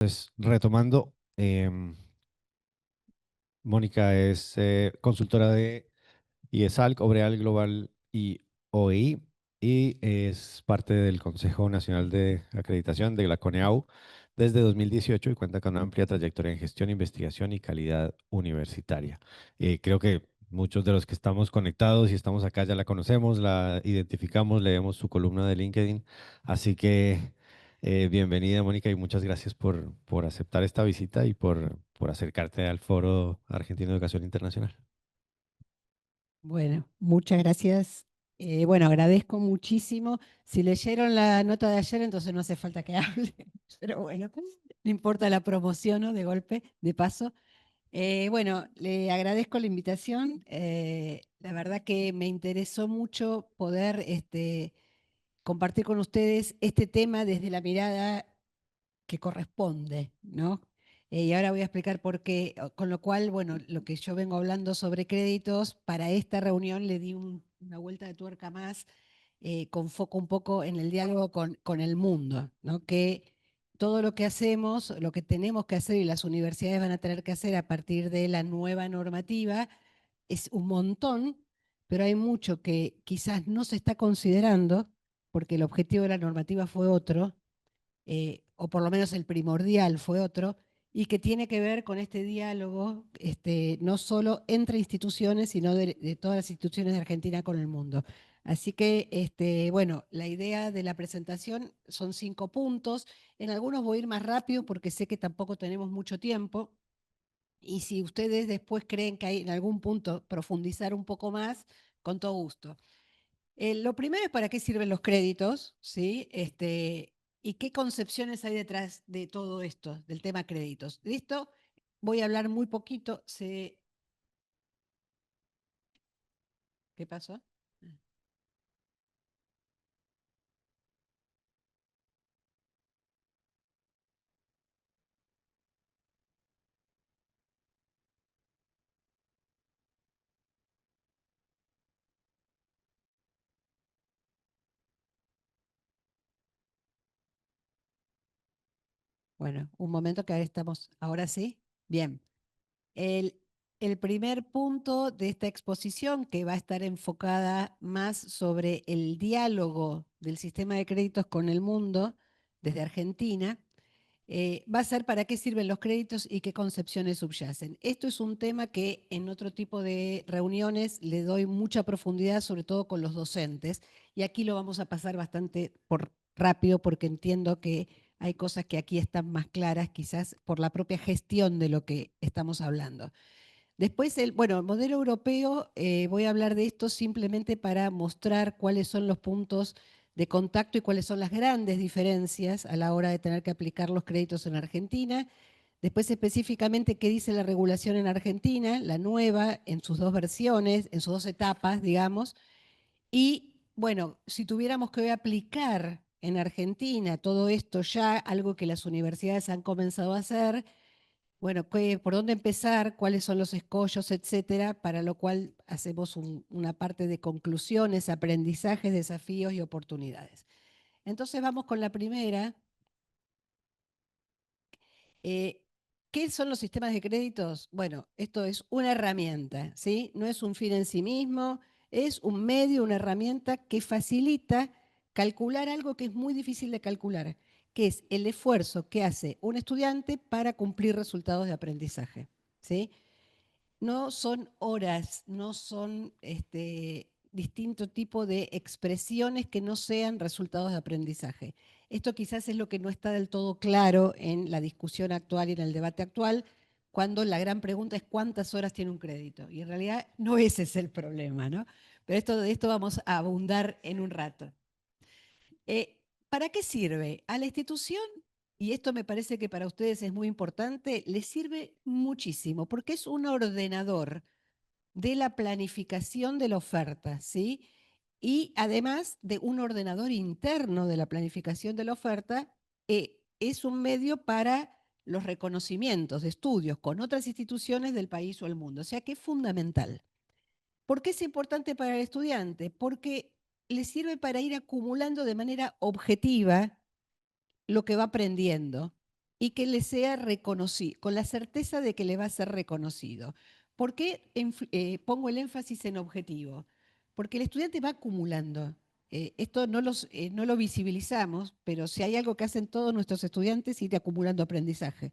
Pues retomando, Mónica es consultora de IESALC, Obreal Global y OEI, y es parte del Consejo Nacional de Acreditación de la CONEAU desde 2018 y cuenta con una amplia trayectoria en gestión, investigación y calidad universitaria. Creo que muchos de los que estamos conectados y estamos acá ya la conocemos, la identificamos, leemos su columna de LinkedIn, así que bienvenida, Mónica, y muchas gracias por aceptar esta visita y por acercarte al Foro Argentino de Educación Internacional. Bueno, muchas gracias. Bueno, agradezco muchísimo. Si leyeron la nota de ayer, entonces no hace falta que hable, pero bueno, no importa, la promociono de golpe, de paso. Bueno, le agradezco la invitación. La verdad que me interesó mucho poder compartir con ustedes este tema desde la mirada que corresponde, ¿no? Y ahora voy a explicar por qué, con lo cual, bueno, lo que yo vengo hablando sobre créditos, para esta reunión le di una vuelta de tuerca más, con foco un poco en el diálogo con el mundo, ¿no? Que todo lo que hacemos, lo que tenemos que hacer y las universidades van a tener que hacer a partir de la nueva normativa es un montón, pero hay mucho que quizás no se está considerando porque el objetivo de la normativa fue otro, o por lo menos el primordial fue otro, y que tiene que ver con este diálogo, no solo entre instituciones, sino de todas las instituciones de Argentina con el mundo. Así que, bueno, la idea de la presentación son 5 puntos. En algunos voy a ir más rápido porque sé que tampoco tenemos mucho tiempo. Y si ustedes después creen que hay en algún punto profundizar un poco más, con todo gusto. Lo primero es para qué sirven los créditos, ¿sí? Y qué concepciones hay detrás de todo esto, del tema créditos. De esto voy a hablar muy poquito. ¿Qué pasó? Bueno, un momento que ahora estamos, ahora sí. Bien. El, el primer punto de esta exposición, que va a estar enfocada más sobre el diálogo del sistema de créditos con el mundo desde Argentina, va a ser para qué sirven los créditos y qué concepciones subyacen. Esto es un tema que en otro tipo de reuniones le doy mucha profundidad, sobre todo con los docentes, y aquí lo vamos a pasar bastante por rápido porque entiendo que hay cosas que aquí están más claras, quizás por la propia gestión de lo que estamos hablando. Después, bueno, el modelo europeo, voy a hablar de esto simplemente para mostrar cuáles son los puntos de contacto y cuáles son las grandes diferencias a la hora de tener que aplicar los créditos en Argentina. Después, específicamente, qué dice la regulación en Argentina, la nueva, en sus dos versiones, en sus dos etapas, digamos. Y, bueno, si tuviéramos que aplicar en Argentina todo esto ya, algo que las universidades han comenzado a hacer, bueno, ¿por dónde empezar? ¿Cuáles son los escollos, etcétera? Para lo cual hacemos una parte de conclusiones, aprendizajes, desafíos y oportunidades. Entonces vamos con la primera. Eh, ¿Qué son los sistemas de créditos? Bueno, esto es una herramienta, ¿sí? No es un fin en sí mismo, es un medio, una herramienta que facilita calcular algo que es muy difícil de calcular, que es el esfuerzo que hace un estudiante para cumplir resultados de aprendizaje, ¿sí? No son horas, no son distinto tipo de expresiones que no sean resultados de aprendizaje. Esto quizás es lo que no está del todo claro en la discusión actual y en el debate actual, cuando la gran pregunta es cuántas horas tiene un crédito. Y en realidad no ese es el problema, ¿no? Pero de esto vamos a abundar en un rato. ¿Para qué sirve? A la institución, y esto me parece que para ustedes es muy importante, les sirve muchísimo, porque es un ordenador de la planificación de la oferta, ¿sí? Y además de un ordenador interno de la planificación de la oferta, es un medio para los reconocimientos de estudios con otras instituciones del país o el mundo. O sea que es fundamental. ¿Por qué es importante para el estudiante? Porque le sirve para ir acumulando de manera objetiva lo que va aprendiendo. y que le sea reconocido, con la certeza de que le va a ser reconocido. ¿Por qué pongo el énfasis en objetivo? Porque el estudiante va acumulando. Esto no lo visibilizamos, pero si hay algo que hacen todos nuestros estudiantes, es ir acumulando aprendizaje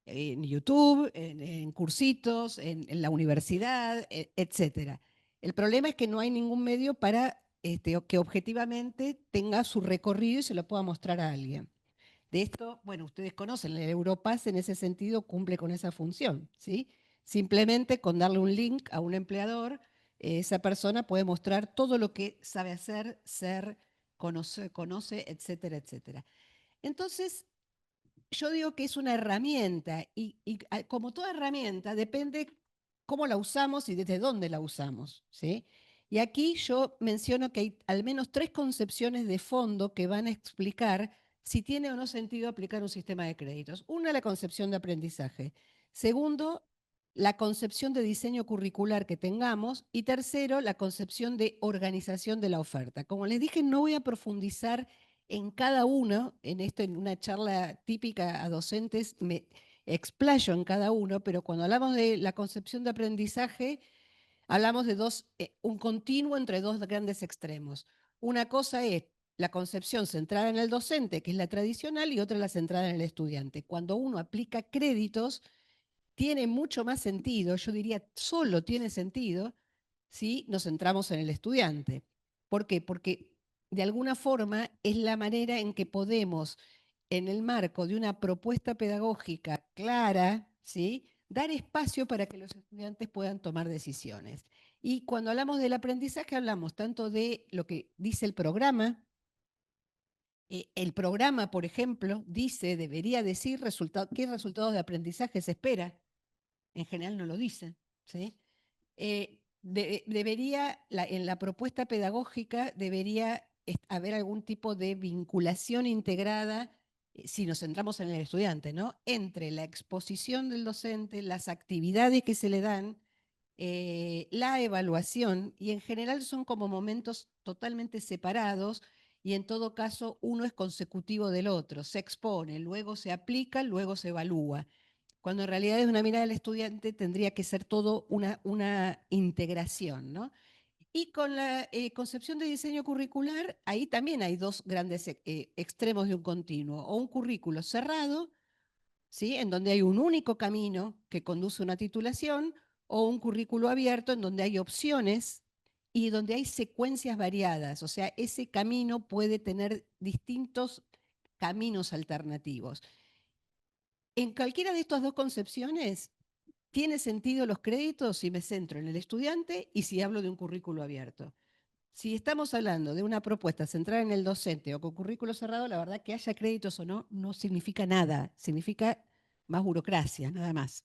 en YouTube, en cursitos, en la universidad, etcétera. El problema es que no hay ningún medio para que objetivamente tenga su recorrido y se lo pueda mostrar a alguien. De esto, bueno, ustedes conocen, el Europass en ese sentido cumple con esa función, ¿sí? Simplemente con darle un link a un empleador, esa persona puede mostrar todo lo que sabe hacer, ser, conoce, etcétera, etcétera. Entonces, yo digo que es una herramienta y como toda herramienta depende cómo la usamos y desde dónde la usamos, ¿sí? Y aquí yo menciono que hay al menos 3 concepciones de fondo que van a explicar si tiene o no sentido aplicar un sistema de créditos. Una, la concepción de aprendizaje. Segundo, la concepción de diseño curricular que tengamos. Y tercero, la concepción de organización de la oferta. Como les dije, no voy a profundizar en cada uno, en esto en una charla típica a docentes, me explayo en cada uno, pero cuando hablamos de la concepción de aprendizaje, hablamos de un continuo entre dos grandes extremos. Una cosa es la concepción centrada en el docente, que es la tradicional, y otra la centrada en el estudiante. Cuando uno aplica créditos, tiene mucho más sentido, yo diría solo tiene sentido, si nos centramos en el estudiante. ¿Por qué? Porque de alguna forma es la manera en que podemos, en el marco de una propuesta pedagógica clara, ¿sí?, dar espacio para que los estudiantes puedan tomar decisiones. Y cuando hablamos del aprendizaje, hablamos tanto de lo que dice el programa. El programa, por ejemplo, debería decir qué resultados de aprendizaje se espera. En general no lo dice, ¿sí? En la propuesta pedagógica debería haber algún tipo de vinculación integrada, si nos centramos en el estudiante, ¿no?, entre la exposición del docente, las actividades que se le dan, la evaluación, y en general son como momentos totalmente separados y en todo caso uno es consecutivo del otro, se expone, luego se aplica, luego se evalúa, cuando en realidad es una mirada del estudiante, tendría que ser todo una integración, ¿no? Y con la concepción de diseño curricular, ahí también hay dos grandes extremos de un continuo, o un currículo cerrado, ¿sí?, en donde hay un único camino que conduce a una titulación, o un currículo abierto en donde hay opciones y donde hay secuencias variadas, o sea, ese camino puede tener distintos caminos alternativos. En cualquiera de estas dos concepciones, tiene sentido los créditos si me centro en el estudiante y si hablo de un currículo abierto. Si estamos hablando de una propuesta centrada en el docente o con currículo cerrado, la verdad que haya créditos o no, no significa nada, significa más burocracia, nada más.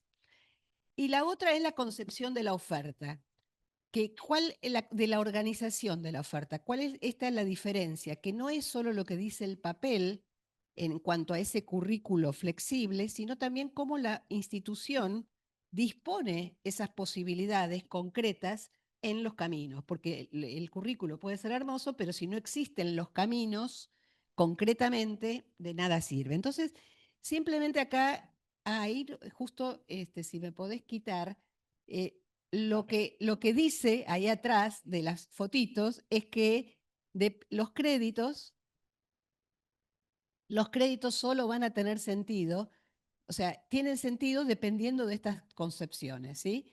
Y la otra es la concepción de la oferta, de la organización de la oferta. ¿Cuál es esta la diferencia? Que no es solo lo que dice el papel en cuanto a ese currículo flexible, sino también cómo la institución dispone esas posibilidades concretas en los caminos, porque el currículo puede ser hermoso, pero si no existen los caminos concretamente, de nada sirve. Entonces, simplemente acá, justo si me podés quitar, lo que dice ahí atrás de las fotitos es que de los créditos solo van a tener sentido, o sea, tienen sentido dependiendo de estas concepciones, ¿sí?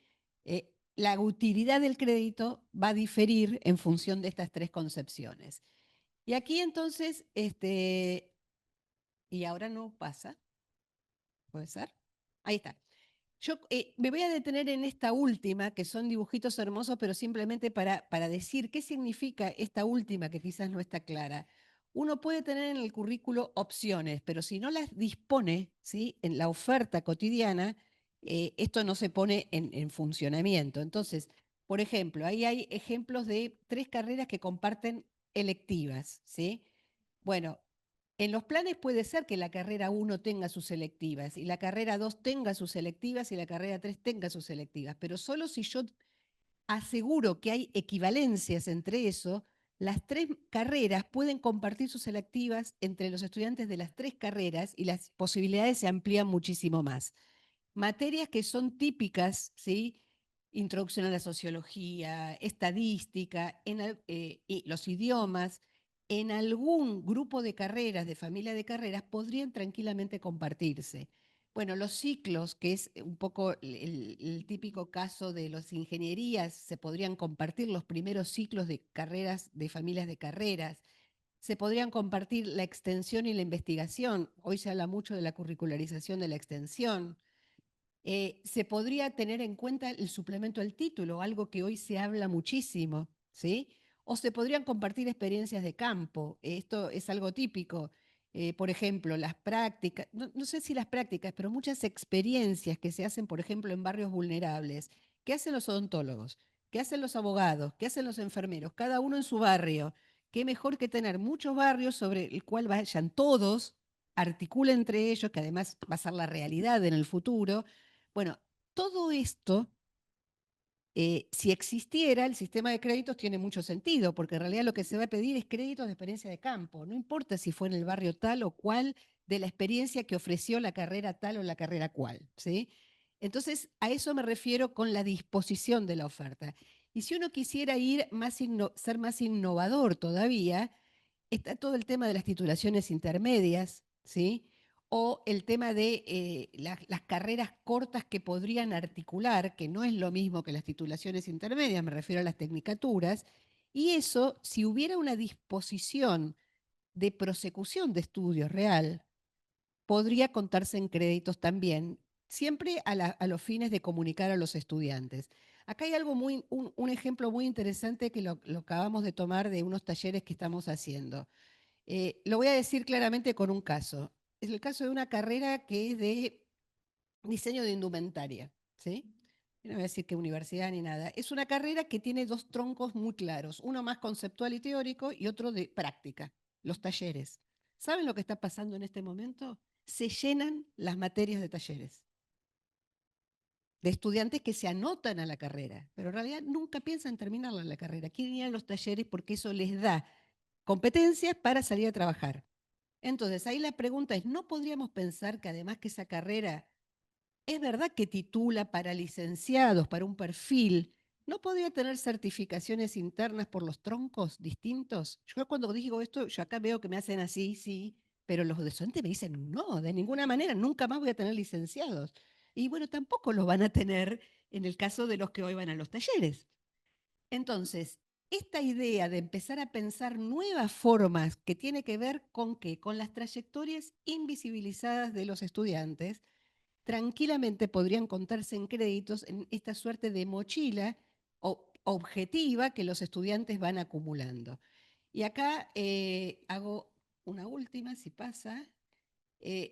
La utilidad del crédito va a diferir en función de estas 3 concepciones. Y aquí entonces, y ahora no pasa, ¿puede ser? Ahí está. Yo me voy a detener en esta última, que son dibujitos hermosos, pero simplemente para decir qué significa esta última, que quizás no está clara. Uno puede tener en el currículo opciones, pero si no las dispone, ¿sí?, en la oferta cotidiana, esto no se pone en funcionamiento. Entonces, por ejemplo, ahí hay ejemplos de 3 carreras que comparten electivas, ¿sí? Bueno, en los planes puede ser que la carrera 1 tenga sus selectivas y la carrera 2 tenga sus selectivas y la carrera 3 tenga sus selectivas, pero solo si yo aseguro que hay equivalencias entre eso, las tres carreras pueden compartir sus selectivas entre los estudiantes de las tres carreras y las posibilidades se amplían muchísimo más. Materias que son típicas, ¿sí? Introducción a la sociología, estadística, y los idiomas, en algún grupo de carreras, de familia de carreras, podrían tranquilamente compartirse. Bueno, los ciclos, que es un poco el típico caso de las ingenierías, se podrían compartir los primeros ciclos de carreras, de familias de carreras, se podrían compartir la extensión y la investigación. Hoy se habla mucho de la curricularización de la extensión. Se podría tener en cuenta el suplemento al título, algo que hoy se habla muchísimo, ¿sí? O se podrían compartir experiencias de campo. Esto es algo típico. Por ejemplo, las prácticas, no sé si las prácticas, pero muchas experiencias que se hacen, por ejemplo, en barrios vulnerables. ¿Qué hacen los odontólogos? ¿Qué hacen los abogados? ¿Qué hacen los enfermeros? Cada uno en su barrio. Qué mejor que tener muchos barrios sobre el cual vayan todos, articulen entre ellos, que además va a ser la realidad en el futuro. Bueno, todo esto, si existiera, el sistema de créditos tiene mucho sentido, porque en realidad lo que se va a pedir es créditos de experiencia de campo. No importa si fue en el barrio tal o cual, de la experiencia que ofreció la carrera tal o la carrera cual, ¿sí? Entonces, a eso me refiero con la disposición de la oferta. Y si uno quisiera ir ser más innovador todavía, está todo el tema de las titulaciones intermedias, ¿sí? O el tema de las carreras cortas que podrían articular, que no es lo mismo que las titulaciones intermedias, me refiero a las tecnicaturas, y eso, si hubiera una disposición de prosecución de estudios real, podría contarse en créditos también, siempre a los fines de comunicar a los estudiantes. Acá hay algo un ejemplo muy interesante que lo acabamos de tomar de unos talleres que estamos haciendo. Lo voy a decir claramente con un caso. Es el caso de una carrera que es de diseño de indumentaria, ¿sí? No voy a decir qué universidad ni nada. Es una carrera que tiene dos troncos muy claros, uno más conceptual y teórico y otro de práctica, los talleres. ¿Saben lo que está pasando en este momento? Se llenan las materias de talleres de estudiantes que se anotan a la carrera, pero en realidad nunca piensan terminarla la carrera. Quieren ir a los talleres porque eso les da competencias para salir a trabajar. Entonces, ahí la pregunta es, ¿no podríamos pensar que además que esa carrera es verdad que titula para licenciados, para un perfil, no podría tener certificaciones internas por los troncos distintos? Yo cuando digo esto, yo acá veo que me hacen así, sí, pero los docentes me dicen, no, de ninguna manera, nunca más voy a tener licenciados. Y bueno, tampoco los van a tener en el caso de los que hoy van a los talleres. Entonces, esta idea de empezar a pensar nuevas formas que tiene que ver con qué, con las trayectorias invisibilizadas de los estudiantes, tranquilamente podrían contarse en créditos en esta suerte de mochila objetiva que los estudiantes van acumulando. Y acá hago una última, si pasa.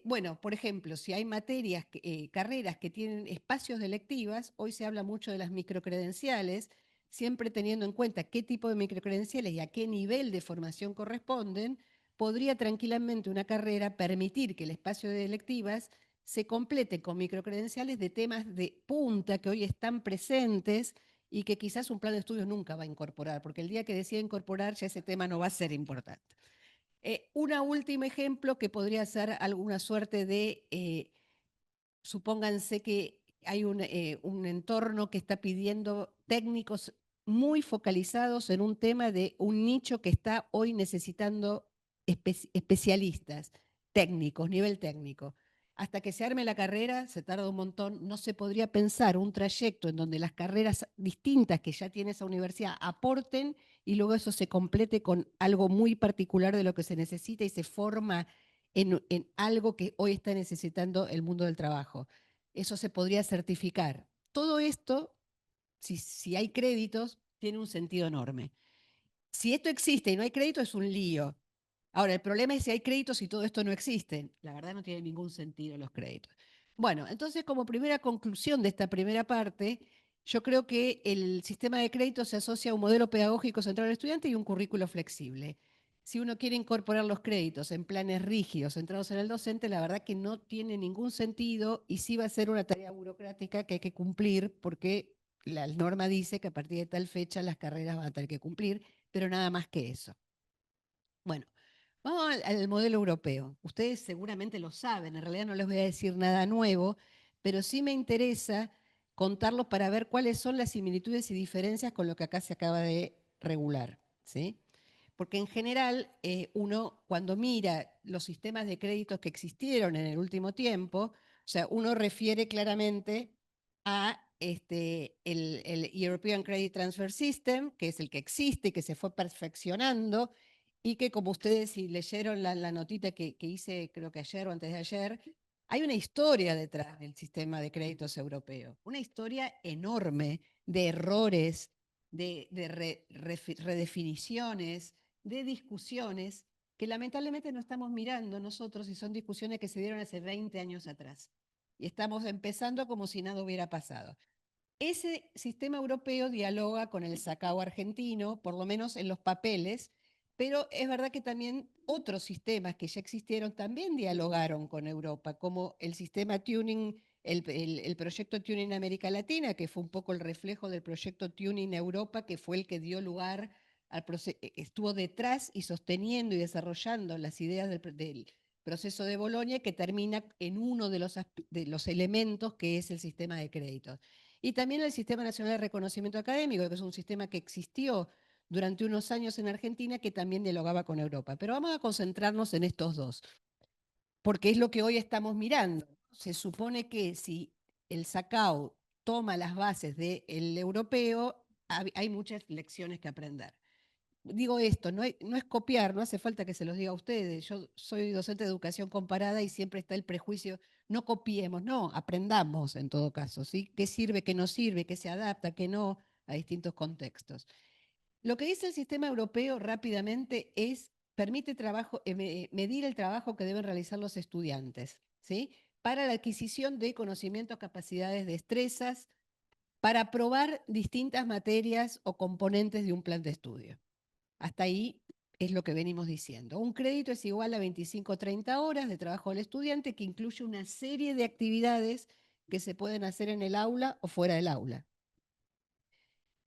Bueno, por ejemplo, si hay materias, carreras que tienen espacios de electivas, hoy se habla mucho de las microcredenciales, siempre teniendo en cuenta qué tipo de microcredenciales y a qué nivel de formación corresponden, podría tranquilamente una carrera permitir que el espacio de electivas se complete con microcredenciales de temas de punta que hoy están presentes y que quizás un plan de estudios nunca va a incorporar, porque el día que decida incorporar ya ese tema no va a ser importante. Un último ejemplo que podría ser alguna suerte de, supónganse que hay un entorno que está pidiendo técnicos muy focalizados en un tema de un nicho que está hoy necesitando especialistas, técnicos, nivel técnico. Hasta que se arme la carrera, se tarda un montón, no se podría pensar un trayecto en donde las carreras distintas que ya tiene esa universidad aporten y luego eso se complete con algo muy particular de lo que se necesita y se forma en algo que hoy está necesitando el mundo del trabajo. Eso se podría certificar. Todo esto, si hay créditos, tiene un sentido enorme. Si esto existe y no hay crédito, es un lío. Ahora, el problema es si hay créditos y todo esto no existe. La verdad no tiene ningún sentido los créditos. Bueno, entonces como primera conclusión de esta primera parte, yo creo que el sistema de créditos se asocia a un modelo pedagógico centrado al estudiante y un currículo flexible. Si uno quiere incorporar los créditos en planes rígidos centrados en el docente, la verdad que no tiene ningún sentido y sí va a ser una tarea burocrática que hay que cumplir porque la norma dice que a partir de tal fecha las carreras van a tener que cumplir, pero nada más que eso. Bueno, vamos al modelo europeo. Ustedes seguramente lo saben, en realidad no les voy a decir nada nuevo, pero sí me interesa contarlos para ver cuáles son las similitudes y diferencias con lo que acá se acaba de regular, ¿sí? Porque en general uno cuando mira los sistemas de créditos que existieron en el último tiempo, o sea, uno refiere claramente a el European Credit Transfer System, que es el que existe, que se fue perfeccionando y que como ustedes si leyeron la notita que hice creo que ayer o antes de ayer, hay una historia detrás del sistema de créditos europeo, una historia enorme de errores, de redefiniciones, de discusiones que lamentablemente no estamos mirando nosotros y son discusiones que se dieron hace 20 años atrás. Y estamos empezando como si nada hubiera pasado. Ese sistema europeo dialoga con el sacao argentino, por lo menos en los papeles, pero es verdad que también otros sistemas que ya existieron también dialogaron con Europa, como el sistema Tuning, el proyecto Tuning América Latina, que fue un poco el reflejo del proyecto Tuning Europa, que fue el que dio lugar al proceso, estuvo detrás y sosteniendo y desarrollando las ideas del proceso de Bolonia, que termina en uno de los elementos que es el sistema de créditos. Y también el Sistema Nacional de Reconocimiento Académico, que es un sistema que existió durante unos años en Argentina que también dialogaba con Europa. Pero vamos a concentrarnos en estos dos, porque es lo que hoy estamos mirando. Se supone que si el SACAO toma las bases del europeo, hay muchas lecciones que aprender. Digo esto, no es copiar, no hace falta que se los diga a ustedes. Yo soy docente de educación comparada y siempre está el prejuicio, no copiemos, no, aprendamos en todo caso, ¿sí? ¿Qué sirve, qué no sirve, qué se adapta, qué no a distintos contextos? Lo que dice el sistema europeo rápidamente es, permite medir el trabajo que deben realizar los estudiantes, ¿sí? Para la adquisición de conocimientos, capacidades, destrezas, para aprobar distintas materias o componentes de un plan de estudio. Hasta ahí es lo que venimos diciendo. Un crédito es igual a 25 o 30 horas de trabajo del estudiante que incluye una serie de actividades que se pueden hacer en el aula o fuera del aula.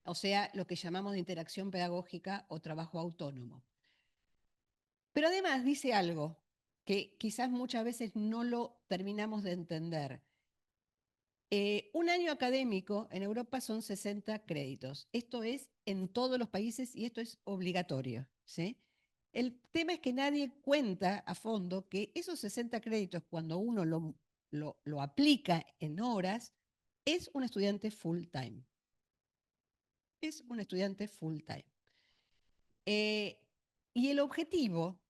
O sea, lo que llamamos de interacción pedagógica o trabajo autónomo. Pero además dice algo que quizás muchas veces no lo terminamos de entender. Un año académico en Europa son 60 créditos. Esto es en todos los países y esto es obligatorio, ¿sí? El tema es que nadie cuenta a fondo que esos 60 créditos, cuando uno lo aplica en horas, es un estudiante full time. Es un estudiante full time. Y el objetivo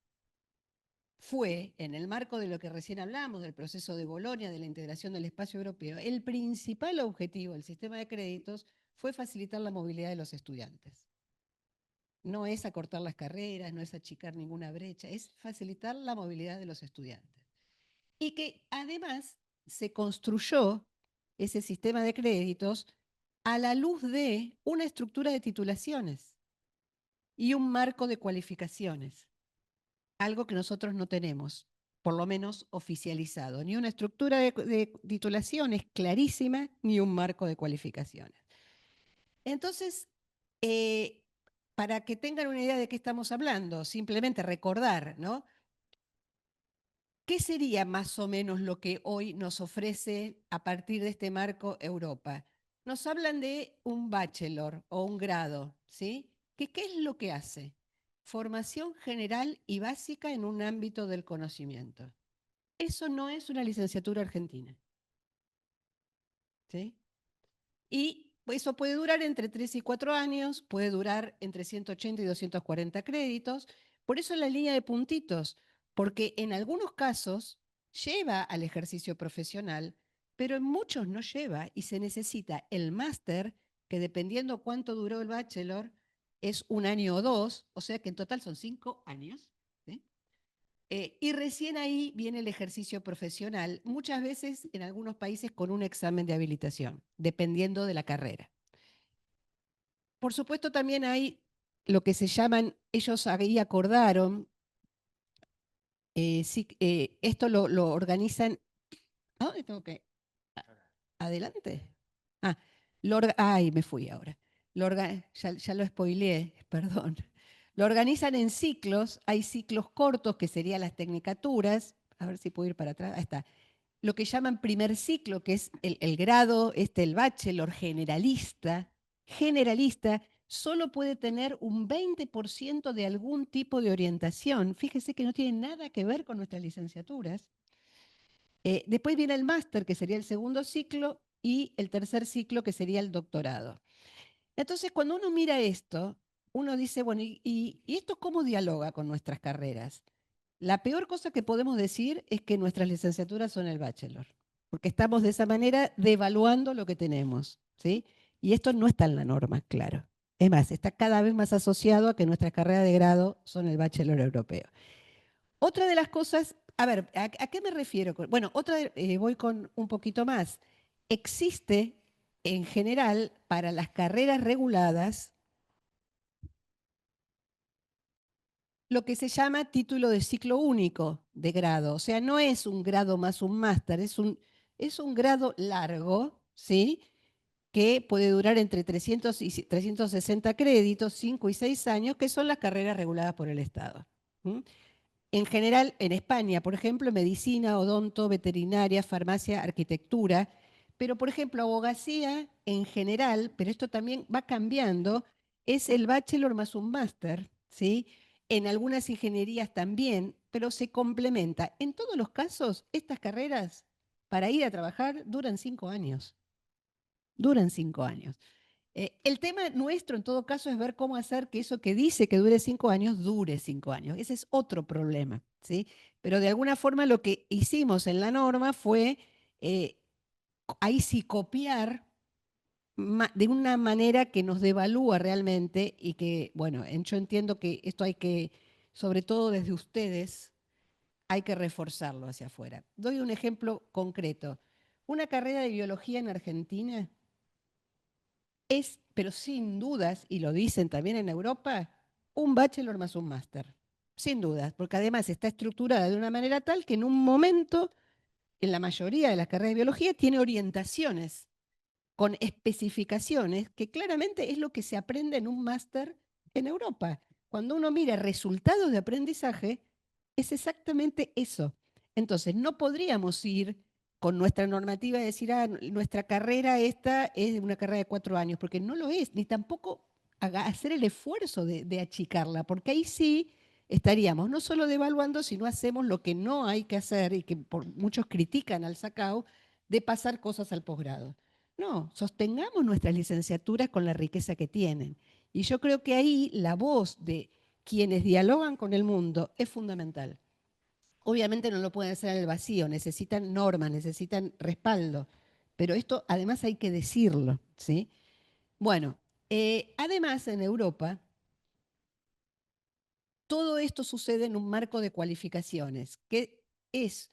fue, en el marco de lo que recién hablamos, del proceso de Bolonia, de la integración del espacio europeo, el principal objetivo del sistema de créditos fue facilitar la movilidad de los estudiantes. No es acortar las carreras, no es achicar ninguna brecha, es facilitar la movilidad de los estudiantes. Y que además se construyó ese sistema de créditos a la luz de una estructura de titulaciones y un marco de cualificaciones, algo que nosotros no tenemos, por lo menos oficializado, ni una estructura de titulaciones clarísima, ni un marco de cualificaciones. Entonces, eh, para que tengan una idea de qué estamos hablando, simplemente recordar, ¿no? ¿Qué sería más o menos lo que hoy nos ofrece a partir de este marco Europa? Nos hablan de un bachelor o un grado, ¿sí? ¿Qué es lo que hace? Formación general y básica en un ámbito del conocimiento. Eso no es una licenciatura argentina, ¿sí? Y eso puede durar entre 3 y 4 años, puede durar entre 180 y 240 créditos. Por eso la línea de puntitos, porque en algunos casos lleva al ejercicio profesional, pero en muchos no lleva y se necesita el máster, que dependiendo cuánto duró el bachelor, es un año o dos, o sea que en total son 5 años. ¿Sí? Y recién ahí viene el ejercicio profesional, muchas veces en algunos países con un examen de habilitación, dependiendo de la carrera. Por supuesto, también hay lo que se llaman, ellos ahí acordaron, esto lo organizan. ¿A dónde tengo que? ¿Adelante? Ah, ay, me fui ahora. Ya lo spoileé, perdón. Lo organizan en ciclos, hay ciclos cortos que serían las tecnicaturas, a ver si puedo ir para atrás, ahí está. Lo que llaman primer ciclo, que es el grado, el bachelor generalista, solo puede tener un 20% de algún tipo de orientación. Fíjese que no tiene nada que ver con nuestras licenciaturas. Después viene el máster, que sería el segundo ciclo, y el tercer ciclo, que sería el doctorado. Entonces, cuando uno mira esto, uno dice, bueno, ¿y esto cómo dialoga con nuestras carreras? La peor cosa que podemos decir es que nuestras licenciaturas son el bachelor, porque estamos de esa manera devaluando lo que tenemos, ¿sí? Y esto no está en la norma, claro. Es más, está cada vez más asociado a que nuestras carreras de grado son el bachelor europeo. Otra de las cosas, a ver, ¿a qué me refiero? Bueno, voy con un poquito más. Existe en general para las carreras reguladas lo que se llama título de ciclo único de grado. O sea, no es un grado más un máster, es un grado largo, ¿sí? Que puede durar entre 300 y 360 créditos, 5 y 6 años, que son las carreras reguladas por el Estado. ¿Mm? En general, en España, por ejemplo, medicina, odonto, veterinaria, farmacia, arquitectura, pero por ejemplo, abogacía en general, pero esto también va cambiando, es el bachelor más un máster, ¿sí? En algunas ingenierías también, pero se complementa. En todos los casos, estas carreras para ir a trabajar duran 5 años. Duran 5 años. El tema nuestro, en todo caso, es ver cómo hacer que eso que dice que dure 5 años, dure 5 años. Ese es otro problema, ¿sí? Pero de alguna forma lo que hicimos en la norma fue, eh, ahí sí, copiar de una manera que nos devalúa realmente y que, bueno, yo entiendo que esto hay que, sobre todo desde ustedes, hay que reforzarlo hacia afuera. Doy un ejemplo concreto. Una carrera de biología en Argentina es, pero sin dudas, y lo dicen también en Europa, un bachelor más un máster. Sin dudas, porque además está estructurada de una manera tal que en un momento, en la mayoría de las carreras de biología, tiene orientaciones con especificaciones que claramente es lo que se aprende en un máster en Europa. Cuando uno mira resultados de aprendizaje, es exactamente eso. Entonces, no podríamos ir con nuestra normativa y decir, nuestra carrera esta es una carrera de 4 años, porque no lo es, ni tampoco hacer el esfuerzo de achicarla, porque ahí sí estaríamos no solo devaluando, sino hacemos lo que no hay que hacer y que muchos critican al SACAU, de pasar cosas al posgrado. No, sostengamos nuestras licenciaturas con la riqueza que tienen. Y yo creo que ahí la voz de quienes dialogan con el mundo es fundamental. Obviamente no lo pueden hacer en el vacío, necesitan normas, necesitan respaldo, pero esto además hay que decirlo, ¿sí? Bueno, además en Europa todo esto sucede en un marco de cualificaciones, que es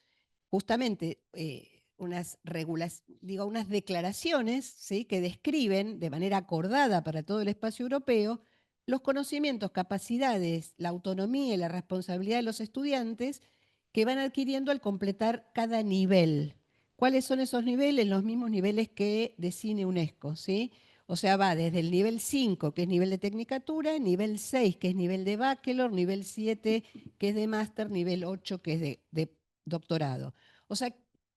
justamente unas declaraciones, ¿sí? Que describen de manera acordada para todo el espacio europeo los conocimientos, capacidades, la autonomía y la responsabilidad de los estudiantes que van adquiriendo al completar cada nivel. ¿Cuáles son esos niveles? Los mismos niveles que define UNESCO, ¿sí? O sea, va desde el nivel 5, que es nivel de tecnicatura, nivel 6, que es nivel de bachelor, nivel 7, que es de máster, nivel 8, que es de doctorado. O sea,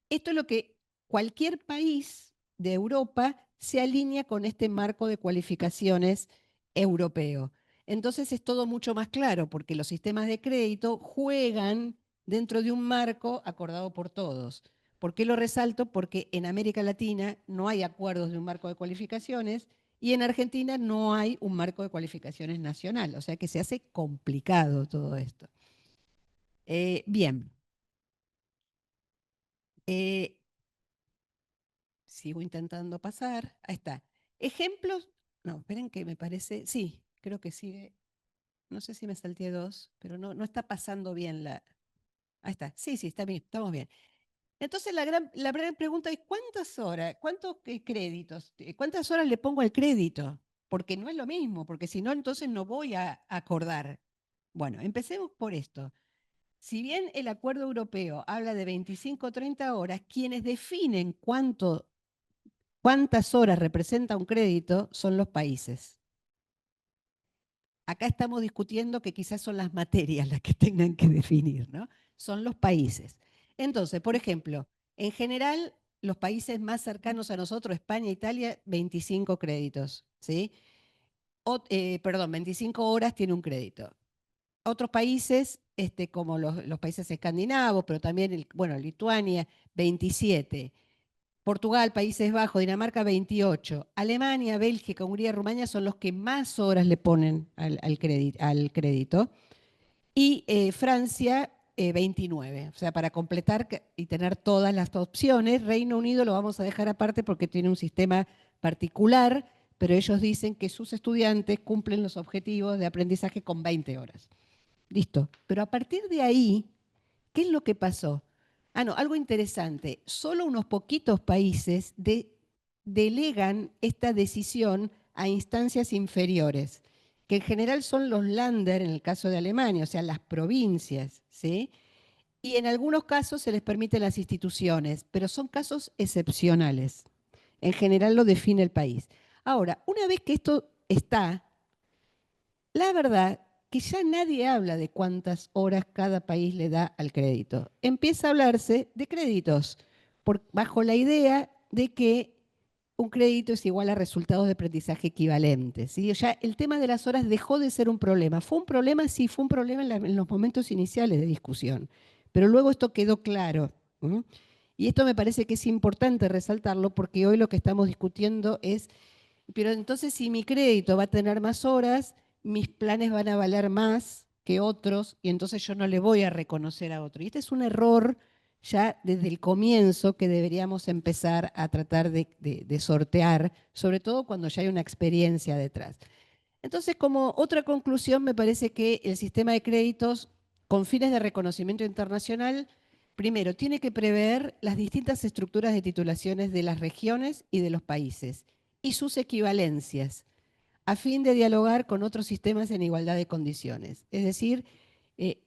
esto es lo que cualquier país de Europa se alinea con este marco de cualificaciones europeo. Entonces es todo mucho más claro, porque los sistemas de crédito juegan dentro de un marco acordado por todos. ¿Por qué lo resalto? Porque en América Latina no hay acuerdos de un marco de cualificaciones y en Argentina no hay un marco de cualificaciones nacional. O sea que se hace complicado todo esto. Bien. Eh, Sigo intentando pasar. Ahí está. Ejemplos. No, esperen que me parece. Sí, creo que sigue. No sé si me salté dos, pero no está pasando bien la. Ahí está. Sí, sí, está bien, estamos bien. Entonces la gran pregunta es, ¿cuántas horas, cuántos créditos, cuántas horas le pongo al crédito? Porque no es lo mismo, porque si no, entonces no voy a acordar. Bueno, empecemos por esto. Si bien el acuerdo europeo habla de 25 o 30 horas, quienes definen cuántas horas representa un crédito son los países. acá estamos discutiendo que quizás son las materias las que tengan que definir, ¿no? Son los países. Entonces, por ejemplo, en general, los países más cercanos a nosotros, España, Italia, 25 créditos, ¿sí? Perdón, 25 horas tiene un crédito. Otros países, como los países escandinavos, pero también, bueno, Lituania, 27. Portugal, Países Bajos, Dinamarca, 28. Alemania, Bélgica, Hungría, Rumania son los que más horas le ponen al crédito. Y Francia, 29. O sea, para completar y tener todas las opciones, Reino Unido lo vamos a dejar aparte porque tiene un sistema particular, pero ellos dicen que sus estudiantes cumplen los objetivos de aprendizaje con 20 horas. Listo. Pero a partir de ahí, ¿qué es lo que pasó? Ah, no, algo interesante. Solo unos poquitos países delegan esta decisión a instancias inferiores, que en general son los Länder, en el caso de Alemania, o sea, las provincias, ¿sí? Y en algunos casos se les permiten las instituciones, pero son casos excepcionales. En general lo define el país. Ahora, una vez que esto está, la verdad que ya nadie habla de cuántas horas cada país le da al crédito. Empieza a hablarse de créditos, bajo la idea de que un crédito es igual a resultados de aprendizaje equivalentes, ¿sí? Ya el tema de las horas dejó de ser un problema. Fue un problema, sí, fue un problema en los momentos iniciales de discusión, pero luego esto quedó claro. ¿Mm? Y esto me parece que es importante resaltarlo porque hoy lo que estamos discutiendo es, pero entonces si mi crédito va a tener más horas, mis planes van a valer más que otros y entonces yo no le voy a reconocer a otro. Y este es un error ya desde el comienzo que deberíamos empezar a tratar de sortear, sobre todo cuando ya hay una experiencia detrás. Entonces, como otra conclusión, me parece que el sistema de créditos con fines de reconocimiento internacional, primero, tiene que prever las distintas estructuras de titulaciones de las regiones y de los países y sus equivalencias, a fin de dialogar con otros sistemas en igualdad de condiciones. Es decir,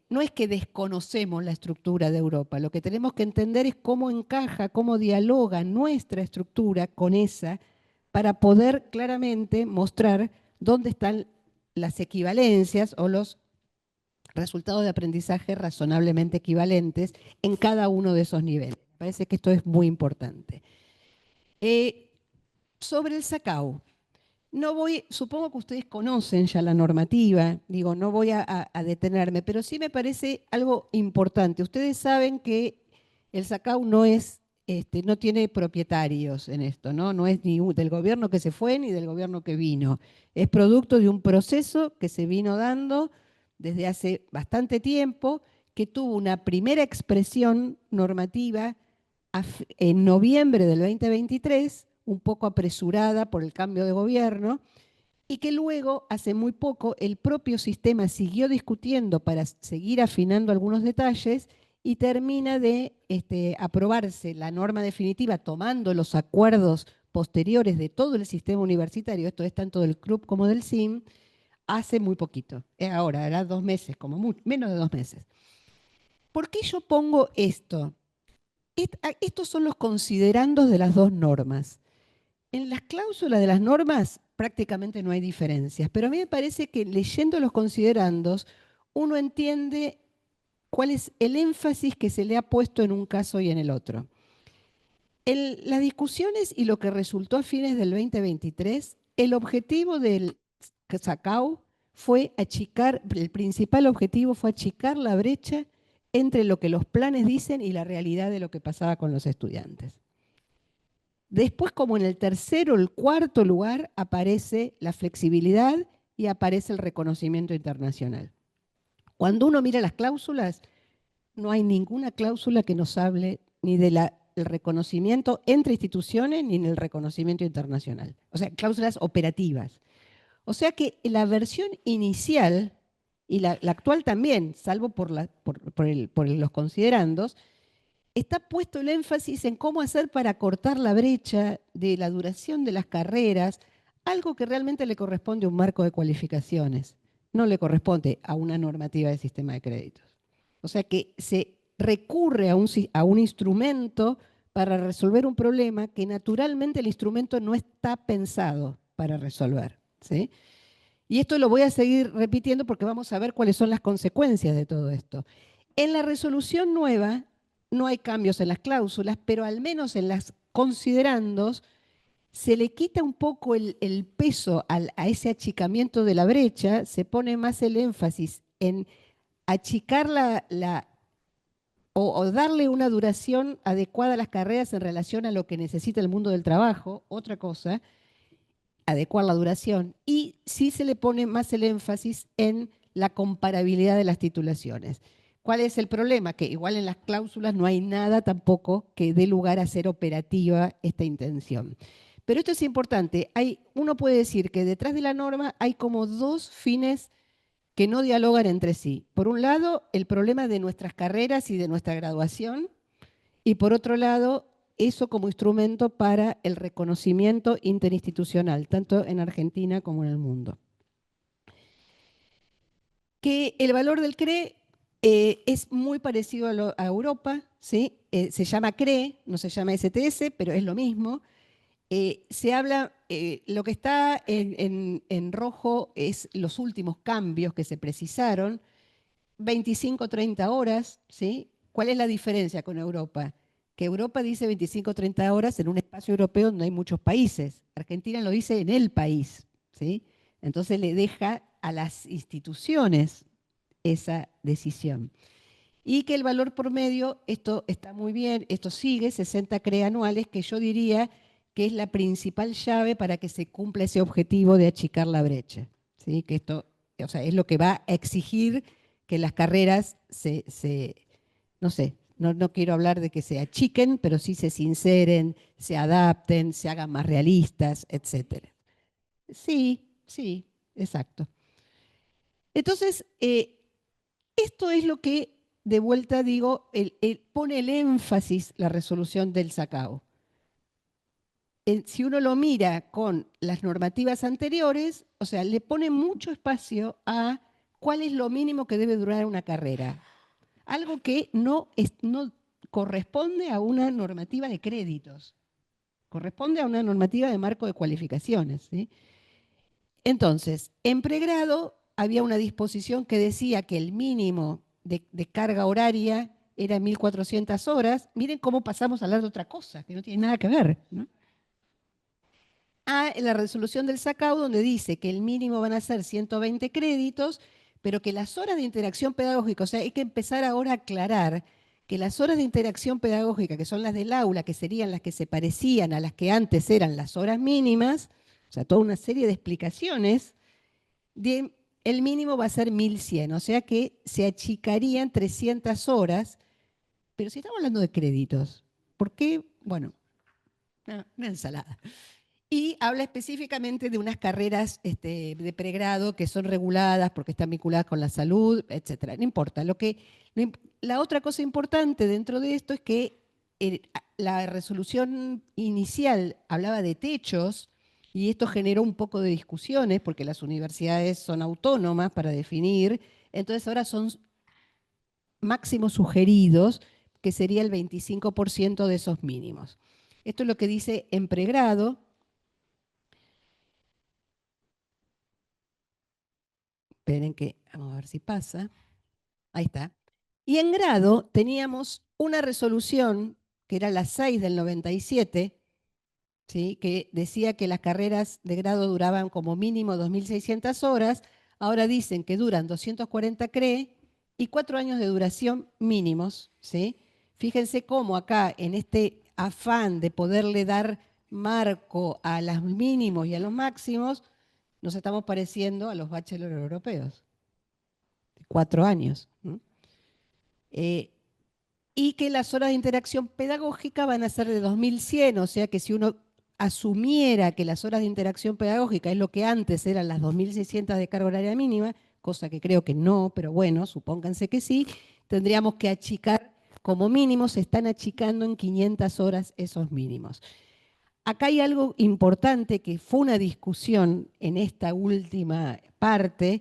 no es que desconocemos la estructura de Europa, lo que tenemos que entender es cómo encaja, cómo dialoga nuestra estructura con esa, para poder claramente mostrar dónde están las equivalencias o los resultados de aprendizaje razonablemente equivalentes en cada uno de esos niveles. Me parece que esto es muy importante. Sobre el SACAU, no voy, supongo que ustedes conocen ya la normativa, digo, no voy a detenerme, pero sí me parece algo importante. Ustedes saben que el SACAU no es, no tiene propietarios en esto, ¿no? No es ni del gobierno que se fue ni del gobierno que vino. Es producto de un proceso que se vino dando desde hace bastante tiempo, que tuvo una primera expresión normativa en noviembre del 2023, un poco apresurada por el cambio de gobierno, y que luego, hace muy poco, el propio sistema siguió discutiendo para seguir afinando algunos detalles y termina de aprobarse la norma definitiva tomando los acuerdos posteriores de todo el sistema universitario, esto es tanto del CRUB como del SIM, hace muy poquito. Ahora, era 2 meses, como menos de 2 meses. ¿Por qué yo pongo esto? Estos son los considerandos de las dos normas. En las cláusulas de las normas prácticamente no hay diferencias, pero a mí me parece que leyendo los considerandos uno entiende cuál es el énfasis que se le ha puesto en un caso y en el otro. Las discusiones y lo que resultó a fines del 2023, el objetivo del SACAU fue achicar, el principal objetivo fue achicar la brecha entre lo que los planes dicen y la realidad de lo que pasaba con los estudiantes. Después, como en el tercero o el cuarto lugar, aparece la flexibilidad y aparece el reconocimiento internacional. Cuando uno mira las cláusulas, no hay ninguna cláusula que nos hable ni del reconocimiento entre instituciones ni en el reconocimiento internacional. O sea, cláusulas operativas. O sea que la versión inicial, y la actual también, salvo por los considerandos, está puesto el énfasis en cómo hacer para cortar la brecha de la duración de las carreras, algo que realmente le corresponde a un marco de cualificaciones, no le corresponde a una normativa de sistema de créditos. O sea que se recurre a un instrumento para resolver un problema que naturalmente el instrumento no está pensado para resolver, ¿sí? Y esto lo voy a seguir repitiendo porque vamos a ver cuáles son las consecuencias de todo esto. En la resolución nueva no hay cambios en las cláusulas, pero al menos en las considerandos se le quita un poco el peso a ese achicamiento de la brecha, se pone más el énfasis en achicar o darle una duración adecuada a las carreras en relación a lo que necesita el mundo del trabajo, otra cosa, adecuar la duración, y sí se le pone más el énfasis en la comparabilidad de las titulaciones. ¿Cuál es el problema? Que igual en las cláusulas no hay nada tampoco que dé lugar a ser operativa esta intención. Pero esto es importante. Uno puede decir que detrás de la norma hay como dos fines que no dialogan entre sí. Por un lado, el problema de nuestras carreras y de nuestra graduación, y por otro lado, eso como instrumento para el reconocimiento interinstitucional, tanto en Argentina como en el mundo. Que el valor del CRE es muy parecido a Europa, ¿sí? Se llama CRE, no se llama STS, pero es lo mismo. Se habla, lo que está en rojo es los últimos cambios que se precisaron, 25-30 horas, ¿sí? ¿Cuál es la diferencia con Europa? Que Europa dice 25-30 horas en un espacio europeo donde hay muchos países. Argentina lo dice en el país, ¿sí? Entonces le deja a las instituciones esa decisión. Y que el valor promedio, esto está muy bien, esto sigue, 60 CRE anuales, que yo diría que es la principal llave para que se cumpla ese objetivo de achicar la brecha, ¿sí? Que esto, o sea, es lo que va a exigir que las carreras no sé, no quiero hablar de que se achiquen, pero sí se sinceren, se adapten, se hagan más realistas, etcétera. Sí, sí, exacto. Entonces, esto es lo que, de vuelta digo, pone el énfasis la resolución del SACAO. Si uno lo mira con las normativas anteriores, o sea, le pone mucho espacio a cuál es lo mínimo que debe durar una carrera. Algo que no corresponde a una normativa de créditos, corresponde a una normativa de marco de cualificaciones, ¿sí? Entonces, en pregrado había una disposición que decía que el mínimo de carga horaria era 1.400 horas. Miren cómo pasamos a hablar de otra cosa, que no tiene nada que ver, ¿no? En la resolución del SACAU, donde dice que el mínimo van a ser 120 créditos, pero que las horas de interacción pedagógica, o sea, hay que empezar ahora a aclarar que las horas de interacción pedagógica, que son las del aula, que serían las que se parecían a las que antes eran las horas mínimas, o sea, toda una serie de explicaciones, el mínimo va a ser 1.100, o sea que se achicarían 300 horas, pero si estamos hablando de créditos, ¿por qué? Bueno, una ensalada. Y habla específicamente de unas carreras de pregrado que son reguladas porque están vinculadas con la salud, etcétera. No importa. La otra cosa importante dentro de esto es que la resolución inicial hablaba de techos y esto generó un poco de discusiones porque las universidades son autónomas para definir. Entonces ahora son máximos sugeridos, que sería el 25% de esos mínimos. Esto es lo que dice en pregrado. Esperen que, vamos a ver si pasa. Ahí está. Y en grado teníamos una resolución, que era la 6 del 97, ¿sí? Que decía que las carreras de grado duraban como mínimo 2.600 horas. Ahora dicen que duran 240 CRE y 4 años de duración mínimos, ¿sí? Fíjense cómo acá, en este afán de poderle dar marco a los mínimos y a los máximos, nos estamos pareciendo a los bachelor europeos. 4 años. ¿No? Eh, y que las horas de interacción pedagógica van a ser de 2.100, o sea que si uno asumiera que las horas de interacción pedagógica es lo que antes eran las 2.600 de carga horaria mínima, cosa que creo que no, pero bueno, supónganse que sí, tendríamos que achicar, como mínimo se están achicando en 500 horas esos mínimos. Acá hay algo importante que fue una discusión en esta última parte,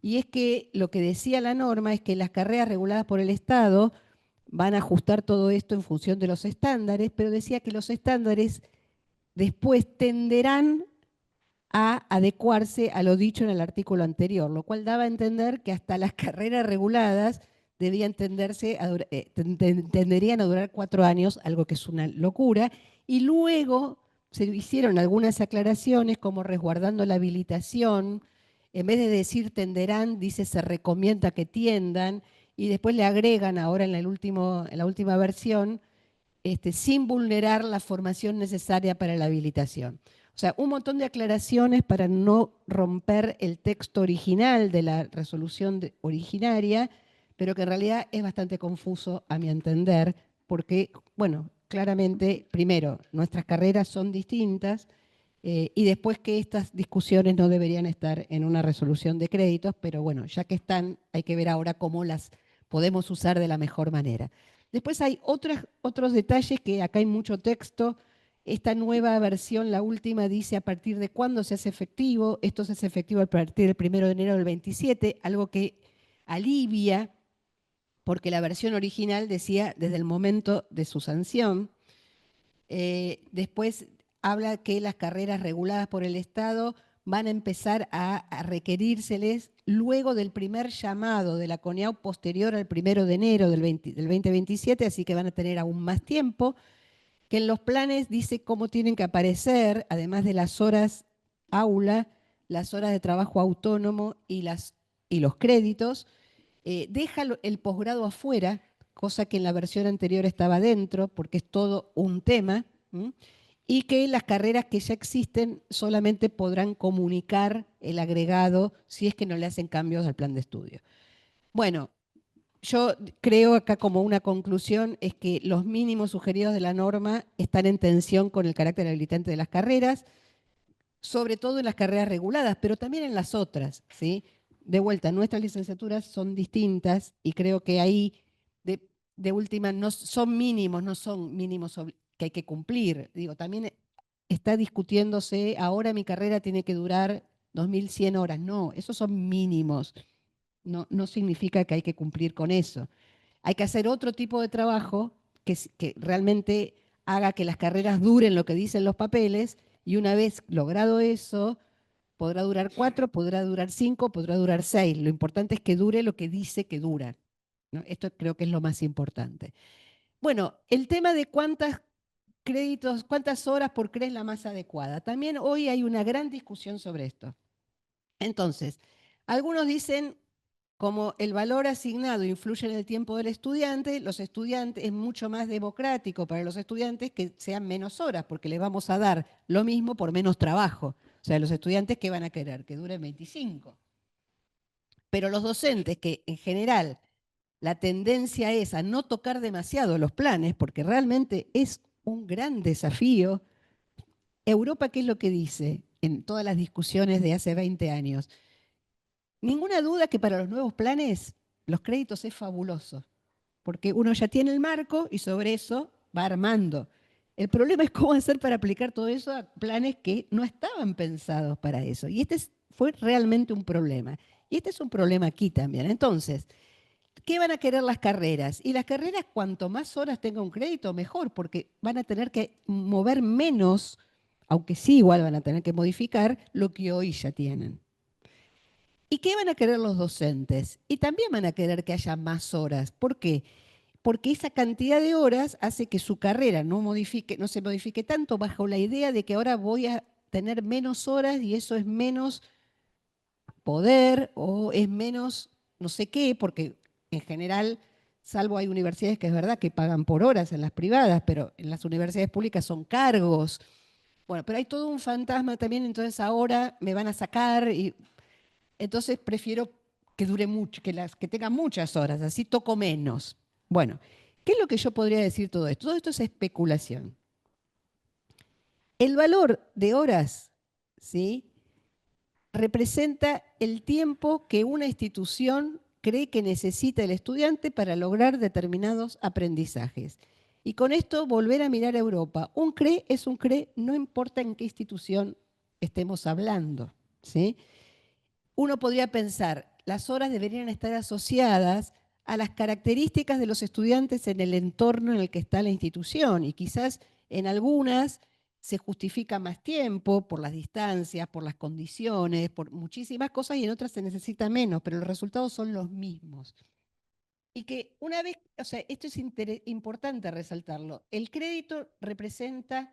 y es que lo que decía la norma es que las carreras reguladas por el Estado van a ajustar todo esto en función de los estándares, pero decía que los estándares después tenderán a adecuarse a lo dicho en el artículo anterior, lo cual daba a entender que hasta las carreras reguladas debían tenderían a durar 4 años, algo que es una locura, y luego se hicieron algunas aclaraciones como resguardando la habilitación, en vez de decir tenderán, dice se recomienda que tiendan, y después le agregan ahora en la última versión, sin vulnerar la formación necesaria para la habilitación. O sea, un montón de aclaraciones para no romper el texto original de la resolución originaria, pero que en realidad es bastante confuso a mi entender, porque, bueno, claramente, primero, nuestras carreras son distintas, y después que estas discusiones no deberían estar en una resolución de créditos, pero bueno, ya que están, hay que ver ahora cómo las podemos usar de la mejor manera. Después hay otros detalles que acá hay mucho texto. Esta nueva versión, la última, dice a partir de cuándo se hace efectivo. Esto se hace efectivo a partir del 1 de enero del 27, algo que alivia, porque la versión original decía desde el momento de su sanción. Después habla que las carreras reguladas por el Estado van a empezar a requerírseles luego del primer llamado de la CONEAU posterior al 1 de enero del 2027, así que van a tener aún más tiempo, que en los planes dice cómo tienen que aparecer, además de las horas aula, las horas de trabajo autónomo y los créditos. Deja el posgrado afuera, cosa que en la versión anterior estaba dentro, porque es todo un tema, ¿m? Y que las carreras que ya existen solamente podrán comunicar el agregado si es que no le hacen cambios al plan de estudio. Bueno, yo creo acá como una conclusión es que los mínimos sugeridos de la norma están en tensión con el carácter habilitante de las carreras, sobre todo en las carreras reguladas, pero también en las otras, ¿sí? De vuelta, nuestras licenciaturas son distintas y creo que ahí, de última, no son mínimos, no son mínimos que hay que cumplir. Digo, también está discutiéndose, ahora mi carrera tiene que durar 2.100 horas. No, esos son mínimos. No, no significa que hay que cumplir con eso. Hay que hacer otro tipo de trabajo que realmente haga que las carreras duren lo que dicen los papeles, y una vez logrado eso, podrá durar 4, podrá durar 5, podrá durar 6. Lo importante es que dure lo que dice que dura, ¿no? Esto creo que es lo más importante. Bueno, el tema de cuántas créditos, cuántas horas por CRE es la más adecuada. También hoy hay una gran discusión sobre esto. Entonces, algunos dicen como el valor asignado influye en el tiempo del estudiante, los estudiantes es mucho más democrático para los estudiantes que sean menos horas, porque les vamos a dar lo mismo por menos trabajo. O sea, los estudiantes, ¿qué van a querer? Que duren 25. Pero los docentes, que en general la tendencia es a no tocar demasiado los planes, porque realmente es un gran desafío. Europa, ¿qué es lo que dice en todas las discusiones de hace 20 años? Ninguna duda que para los nuevos planes los créditos es fabuloso, porque uno ya tiene el marco y sobre eso va armando. El problema es cómo hacer para aplicar todo eso a planes que no estaban pensados para eso. Y fue realmente un problema. Y este es un problema aquí también. Entonces, ¿qué van a querer las carreras? Y las carreras, cuanto más horas tenga un crédito, mejor, porque van a tener que mover menos, aunque sí igual van a tener que modificar lo que hoy ya tienen. ¿Y qué van a querer los docentes? Y también van a querer que haya más horas. ¿Por qué? Porque esa cantidad de horas hace que su carrera no se modifique tanto bajo la idea de que ahora voy a tener menos horas y eso es menos poder o es menos no sé qué, porque en general, salvo hay universidades que es verdad que pagan por horas en las privadas, pero en las universidades públicas son cargos. Bueno, pero hay todo un fantasma también, entonces ahora me van a sacar y entonces prefiero que dure mucho, que tenga muchas horas, así toco menos. Bueno, ¿qué es lo que yo podría decir todo esto? Todo esto es especulación. El valor de horas, ¿sí?, representa el tiempo que una institución cree que necesita el estudiante para lograr determinados aprendizajes. Y con esto volver a mirar a Europa. Un CRE es un CRE, no importa en qué institución estemos hablando, ¿sí? Uno podría pensar, las horas deberían estar asociadas a las características de los estudiantes en el entorno en el que está la institución, y quizás en algunas se justifica más tiempo por las distancias, por las condiciones, por muchísimas cosas y en otras se necesita menos, pero los resultados son los mismos. Y que una vez, o sea, esto es importante resaltarlo, el crédito representa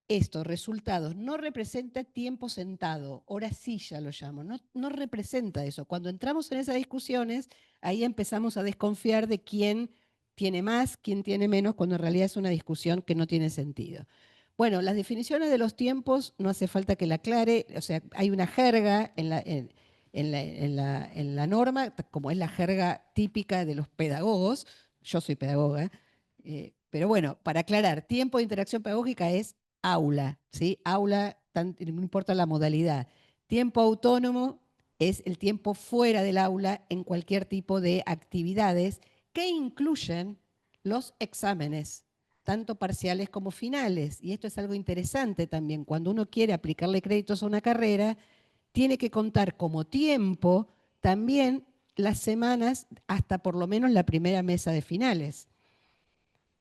esto, resultados, no representa tiempo sentado, hora silla lo llamo, no representa eso. Cuando entramos en esas discusiones, ahí empezamos a desconfiar de quién tiene más, quién tiene menos, cuando en realidad es una discusión que no tiene sentido. Bueno, las definiciones de los tiempos no hace falta que la aclare, o sea, hay una jerga en la norma, como es la jerga típica de los pedagogos, yo soy pedagoga, pero bueno, para aclarar, tiempo de interacción pedagógica es aula, ¿sí? Aula, no importa la modalidad. Tiempo autónomo es el tiempo fuera del aula en cualquier tipo de actividades que incluyen los exámenes, tanto parciales como finales. Y esto es algo interesante también. Cuando uno quiere aplicarle créditos a una carrera, tiene que contar como tiempo también las semanas hasta por lo menos la primera mesa de finales.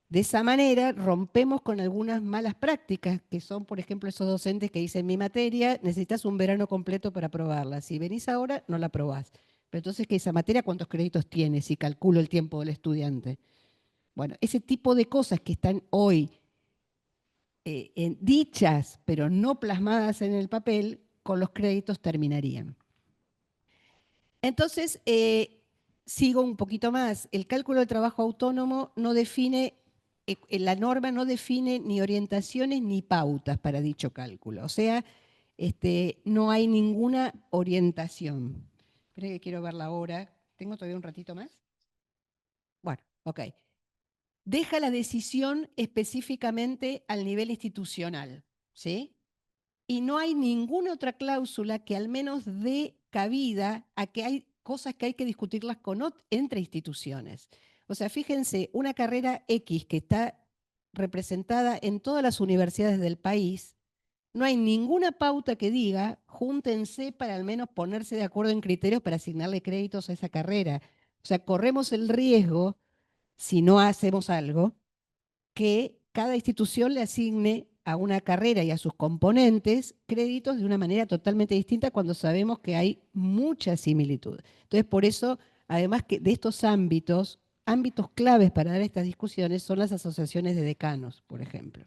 De esa manera rompemos con algunas malas prácticas, que son, por ejemplo, esos docentes que dicen, mi materia necesitas un verano completo para aprobarla. Si venís ahora, no la aprobás. Pero entonces, ¿qué esa materia cuántos créditos tiene si calculo el tiempo del estudiante? Bueno, ese tipo de cosas que están hoy dichas, pero no plasmadas en el papel, con los créditos terminarían. Entonces, sigo un poquito más. El cálculo del trabajo autónomo no define, la norma no define ni orientaciones ni pautas para dicho cálculo. O sea, no hay ninguna orientación. Espera que quiero ver la hora. ¿Tengo todavía un ratito más? Bueno, ok. Deja la decisión específicamente al nivel institucional, ¿sí? Y no hay ninguna otra cláusula que al menos dé cabida a que hay cosas que hay que discutirlas entre instituciones. O sea, fíjense, una carrera X que está representada en todas las universidades del país, no hay ninguna pauta que diga, júntense para al menos ponerse de acuerdo en criterios para asignarle créditos a esa carrera. O sea, corremos el riesgo, si no hacemos algo, que cada institución le asigne a una carrera y a sus componentes créditos de una manera totalmente distinta cuando sabemos que hay mucha similitud. Entonces, por eso, además que de estos ámbitos, ámbitos claves para dar estas discusiones son las asociaciones de decanos, por ejemplo.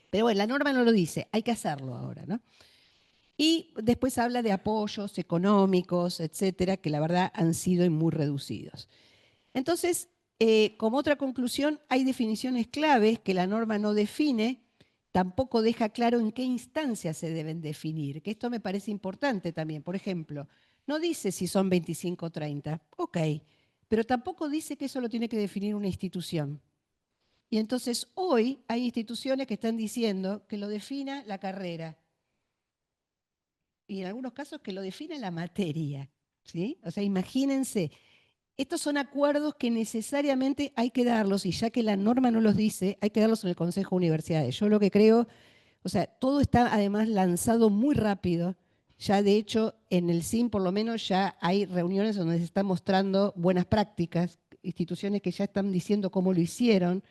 Pero bueno, la norma no lo dice, hay que hacerlo ahora, ¿no? Y después habla de apoyos económicos, etcétera, que la verdad han sido muy reducidos. Entonces, como otra conclusión, hay definiciones claves que la norma no define, tampoco deja claro en qué instancias se deben definir, que esto me parece importante también. Por ejemplo, no dice si son 25 o 30, ok, pero tampoco dice que eso lo tiene que definir una institución. Y entonces hoy hay instituciones que están diciendo que lo defina la carrera y en algunos casos que lo defina la materia. ¿Sí? O sea, imagínense, estos son acuerdos que necesariamente hay que darlos, y ya que la norma no los dice, hay que darlos en el Consejo de Universidades. Yo lo que creo, o sea, todo está además lanzado muy rápido. Ya de hecho, en el CIM por lo menos ya hay reuniones donde se están mostrando buenas prácticas, instituciones que ya están diciendo cómo lo hicieron,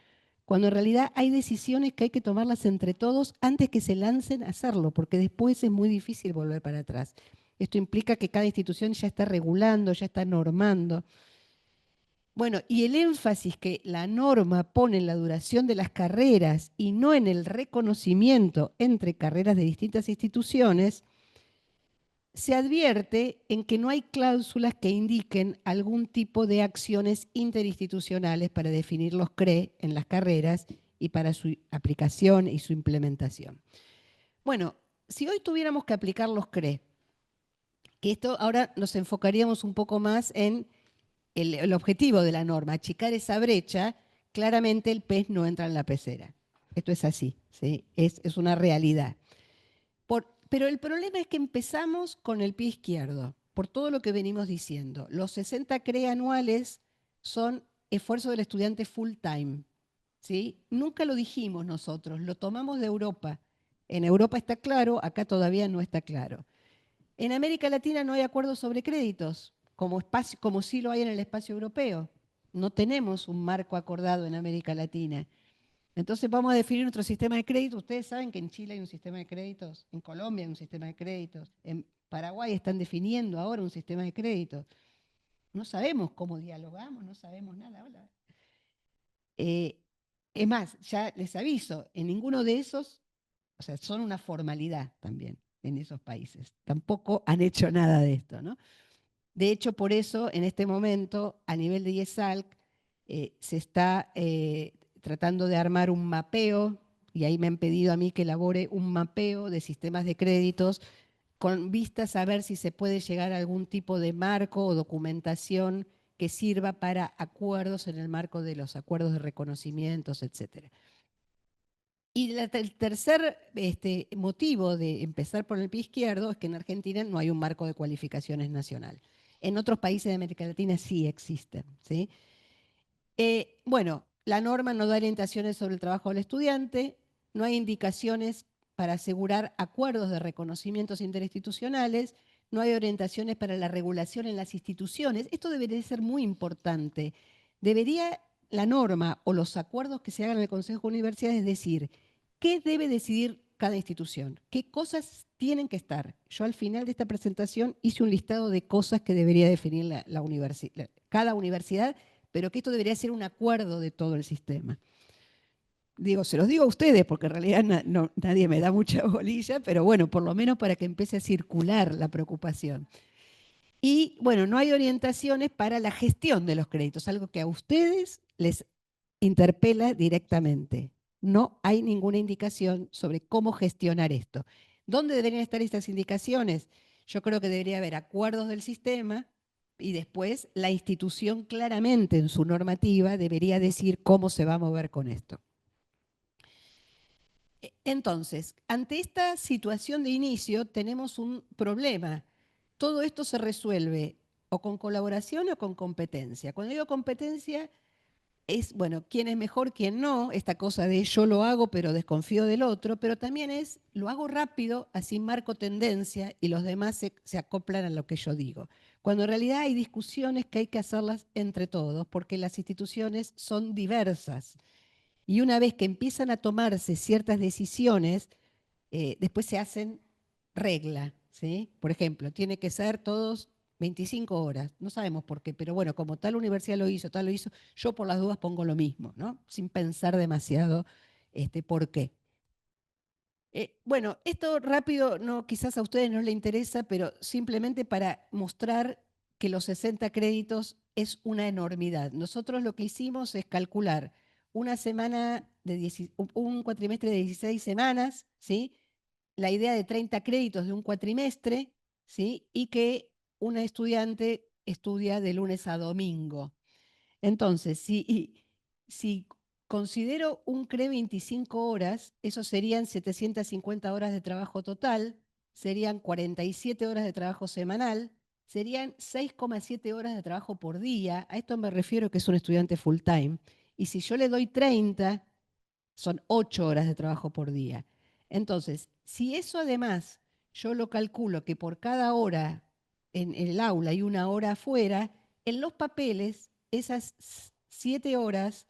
cuando en realidad hay decisiones que hay que tomarlas entre todos antes que se lancen a hacerlo, porque después es muy difícil volver para atrás. Esto implica que cada institución ya está regulando, ya está normando. Bueno, y el énfasis que la norma pone en la duración de las carreras y no en el reconocimiento entre carreras de distintas instituciones, se advierte en que no hay cláusulas que indiquen algún tipo de acciones interinstitucionales para definir los CRE en las carreras y para su aplicación y su implementación. Bueno, si hoy tuviéramos que aplicar los CRE, que esto ahora nos enfocaríamos un poco más en el objetivo de la norma, achicar esa brecha, claramente el pez no entra en la pecera. Esto es así, ¿sí? Es una realidad. Pero el problema es que empezamos con el pie izquierdo, por todo lo que venimos diciendo. Los 60 CRE anuales son esfuerzo del estudiante full time. ¿Sí? Nunca lo dijimos nosotros, lo tomamos de Europa. En Europa está claro, acá todavía no está claro. En América Latina no hay acuerdos sobre créditos, como sí lo hay en el espacio europeo. No tenemos un marco acordado en América Latina. Entonces vamos a definir nuestro sistema de crédito. Ustedes saben que en Chile hay un sistema de créditos, en Colombia hay un sistema de créditos, en Paraguay están definiendo ahora un sistema de créditos. No sabemos cómo dialogamos, no sabemos nada. Hola. Eh, es más, ya les aviso, en ninguno de esos, o sea, son una formalidad también en esos países. Tampoco han hecho nada de esto, ¿no? De hecho, por eso, en este momento, a nivel de IESALC, se está tratando de armar un mapeo, y ahí me han pedido a mí que elabore un mapeo de sistemas de créditos con vistas a ver si se puede llegar a algún tipo de marco o documentación que sirva para acuerdos en el marco de los acuerdos de reconocimientos, etcétera. Y el tercer motivo de empezar por el pie izquierdo es que en Argentina no hay un marco de cualificaciones nacional. En otros países de América Latina sí existen. ¿Sí? Bueno, la norma no da orientaciones sobre el trabajo del estudiante, no hay indicaciones para asegurar acuerdos de reconocimientos interinstitucionales, no hay orientaciones para la regulación en las instituciones. Esto debería ser muy importante. Debería la norma o los acuerdos que se hagan en el Consejo de Universidades decir qué debe decidir cada institución, qué cosas tienen que estar. Yo al final de esta presentación hice un listado de cosas que debería definir cada universidad, pero que esto debería ser un acuerdo de todo el sistema. Digo, se los digo a ustedes, porque en realidad nadie me da mucha bolilla, pero bueno, por lo menos para que empiece a circular la preocupación. Y bueno, no hay orientaciones para la gestión de los créditos, algo que a ustedes les interpela directamente. No hay ninguna indicación sobre cómo gestionar esto. ¿Dónde deberían estar estas indicaciones? Yo creo que debería haber acuerdos del sistema y después la institución claramente en su normativa debería decir cómo se va a mover con esto. Entonces, ante esta situación de inicio tenemos un problema. Todo esto se resuelve o con colaboración o con competencia. Cuando digo competencia, es, bueno, quién es mejor, quién no, esta cosa de yo lo hago pero desconfío del otro, pero también es, lo hago rápido, así marco tendencia y los demás se acoplan a lo que yo digo. Cuando en realidad hay discusiones que hay que hacerlas entre todos, porque las instituciones son diversas. Y una vez que empiezan a tomarse ciertas decisiones, después se hacen regla, ¿sí? Por ejemplo, tiene que ser todos 25 horas, no sabemos por qué, pero bueno, como tal universidad lo hizo, tal lo hizo, yo por las dudas pongo lo mismo, ¿no? Sin pensar demasiado por qué. Bueno, esto rápido, no, quizás a ustedes no les interesa, pero simplemente para mostrar que los 60 créditos es una enormidad. Nosotros lo que hicimos es calcular una semana un cuatrimestre de 16 semanas, ¿sí? La idea de 30 créditos de un cuatrimestre, ¿sí? Y que una estudiante estudia de lunes a domingo. Entonces, si considero un CRE 25 horas, eso serían 750 horas de trabajo total, serían 47 horas de trabajo semanal, serían 6,7 horas de trabajo por día. A esto me refiero que es un estudiante full time. Y si yo le doy 30, son 8 horas de trabajo por día. Entonces, si eso además yo lo calculo que por cada hora en el aula y una hora afuera, en los papeles esas 7 horas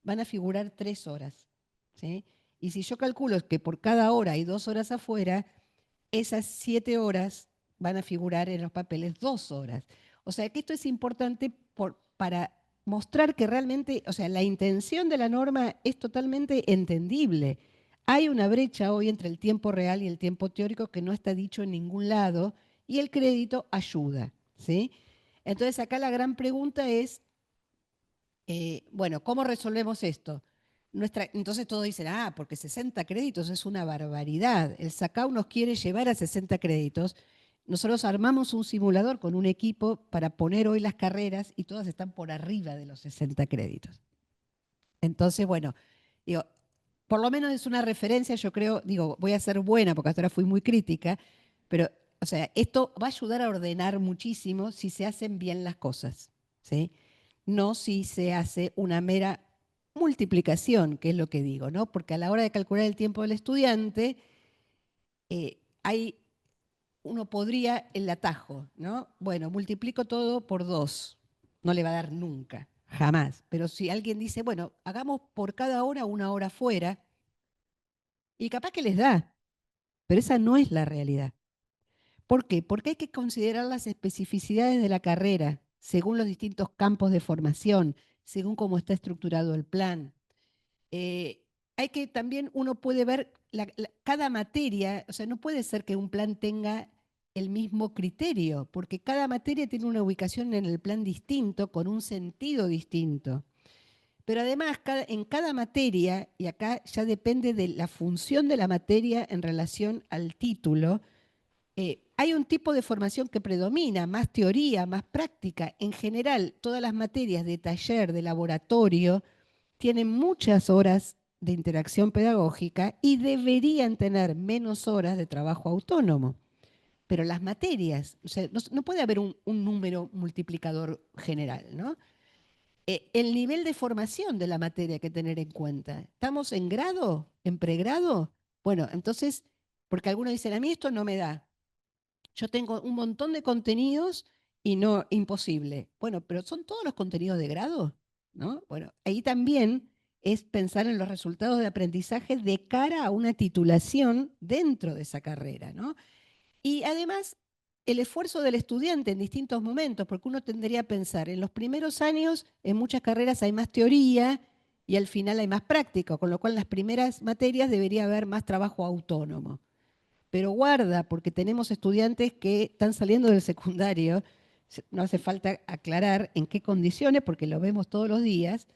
van a figurar 3 horas. ¿Sí? Y si yo calculo que por cada hora hay 2 horas afuera, esas 7 horas van a figurar en los papeles 2 horas. O sea que esto es importante para mostrar que realmente, o sea, la intención de la norma es totalmente entendible. Hay una brecha hoy entre el tiempo real y el tiempo teórico que no está dicho en ningún lado y el crédito ayuda, ¿sí? Entonces acá la gran pregunta es, bueno, ¿cómo resolvemos esto? Entonces todos dicen, porque 60 créditos es una barbaridad. El SACAU nos quiere llevar a 60 créditos. Nosotros armamos un simulador con un equipo para poner hoy las carreras y todas están por arriba de los 60 créditos. Entonces, bueno, digo, por lo menos es una referencia, yo creo, digo, voy a ser buena porque hasta ahora fui muy crítica, pero, o sea, esto va a ayudar a ordenar muchísimo si se hacen bien las cosas, ¿sí? No si se hace una mera multiplicación, que es lo que digo, ¿no? Porque a la hora de calcular el tiempo del estudiante, hay, uno podría el atajo, ¿no? Bueno, multiplico todo por 2, no le va a dar nunca. jamás. Pero si alguien dice, bueno, hagamos por cada hora una hora fuera, y capaz que les da, pero esa no es la realidad. ¿Por qué? Porque hay que considerar las especificidades de la carrera, según los distintos campos de formación, según cómo está estructurado el plan. Eh, Hay que también, uno puede ver cada materia, o sea, no puede ser que un plan tenga el mismo criterio, porque cada materia tiene una ubicación en el plan distinto, con un sentido distinto. Pero además, en cada materia, y acá ya depende de la función de la materia en relación al título, hay un tipo de formación que predomina, más teoría, más práctica. En general, todas las materias de taller, de laboratorio, tienen muchas horas de interacción pedagógica y deberían tener menos horas de trabajo autónomo. Pero las materias, o sea, no puede haber un número multiplicador general, ¿no? El nivel de formación de la materia hay que tener en cuenta. ¿Estamos en grado? ¿En pregrado? Bueno, entonces, porque algunos dicen, a mí esto no me da. Yo tengo un montón de contenidos y no, imposible. Bueno, pero ¿son todos los contenidos de grado? ¿No? Bueno, ahí también es pensar en los resultados de aprendizaje de cara a una titulación dentro de esa carrera, ¿no? Y además, el esfuerzo del estudiante en distintos momentos, porque uno tendría a pensar, en los primeros años, en muchas carreras hay más teoría y al final hay más práctica, con lo cual en las primeras materias debería haber más trabajo autónomo. Pero guarda, porque tenemos estudiantes que están saliendo del secundario, no hace falta aclarar en qué condiciones, porque lo vemos todos los días,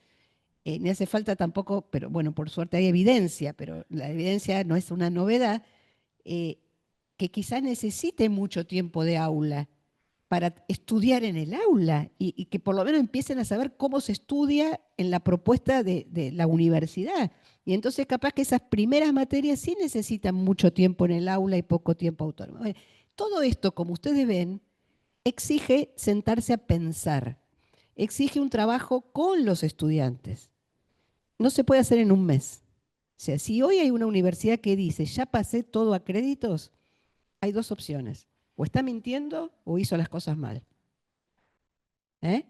ni hace falta tampoco, pero bueno, por suerte hay evidencia, pero la evidencia no es una novedad, eh, que quizás necesite mucho tiempo de aula para estudiar en el aula y que por lo menos empiecen a saber cómo se estudia en la propuesta de la universidad. Y entonces capaz que esas primeras materias sí necesitan mucho tiempo en el aula y poco tiempo autónomo. Bueno, todo esto, como ustedes ven, exige sentarse a pensar, exige un trabajo con los estudiantes. No se puede hacer en un mes. O sea, si hoy hay una universidad que dice, ya pasé todo a créditos, hay dos opciones. O está mintiendo o hizo las cosas mal. ¿Eh?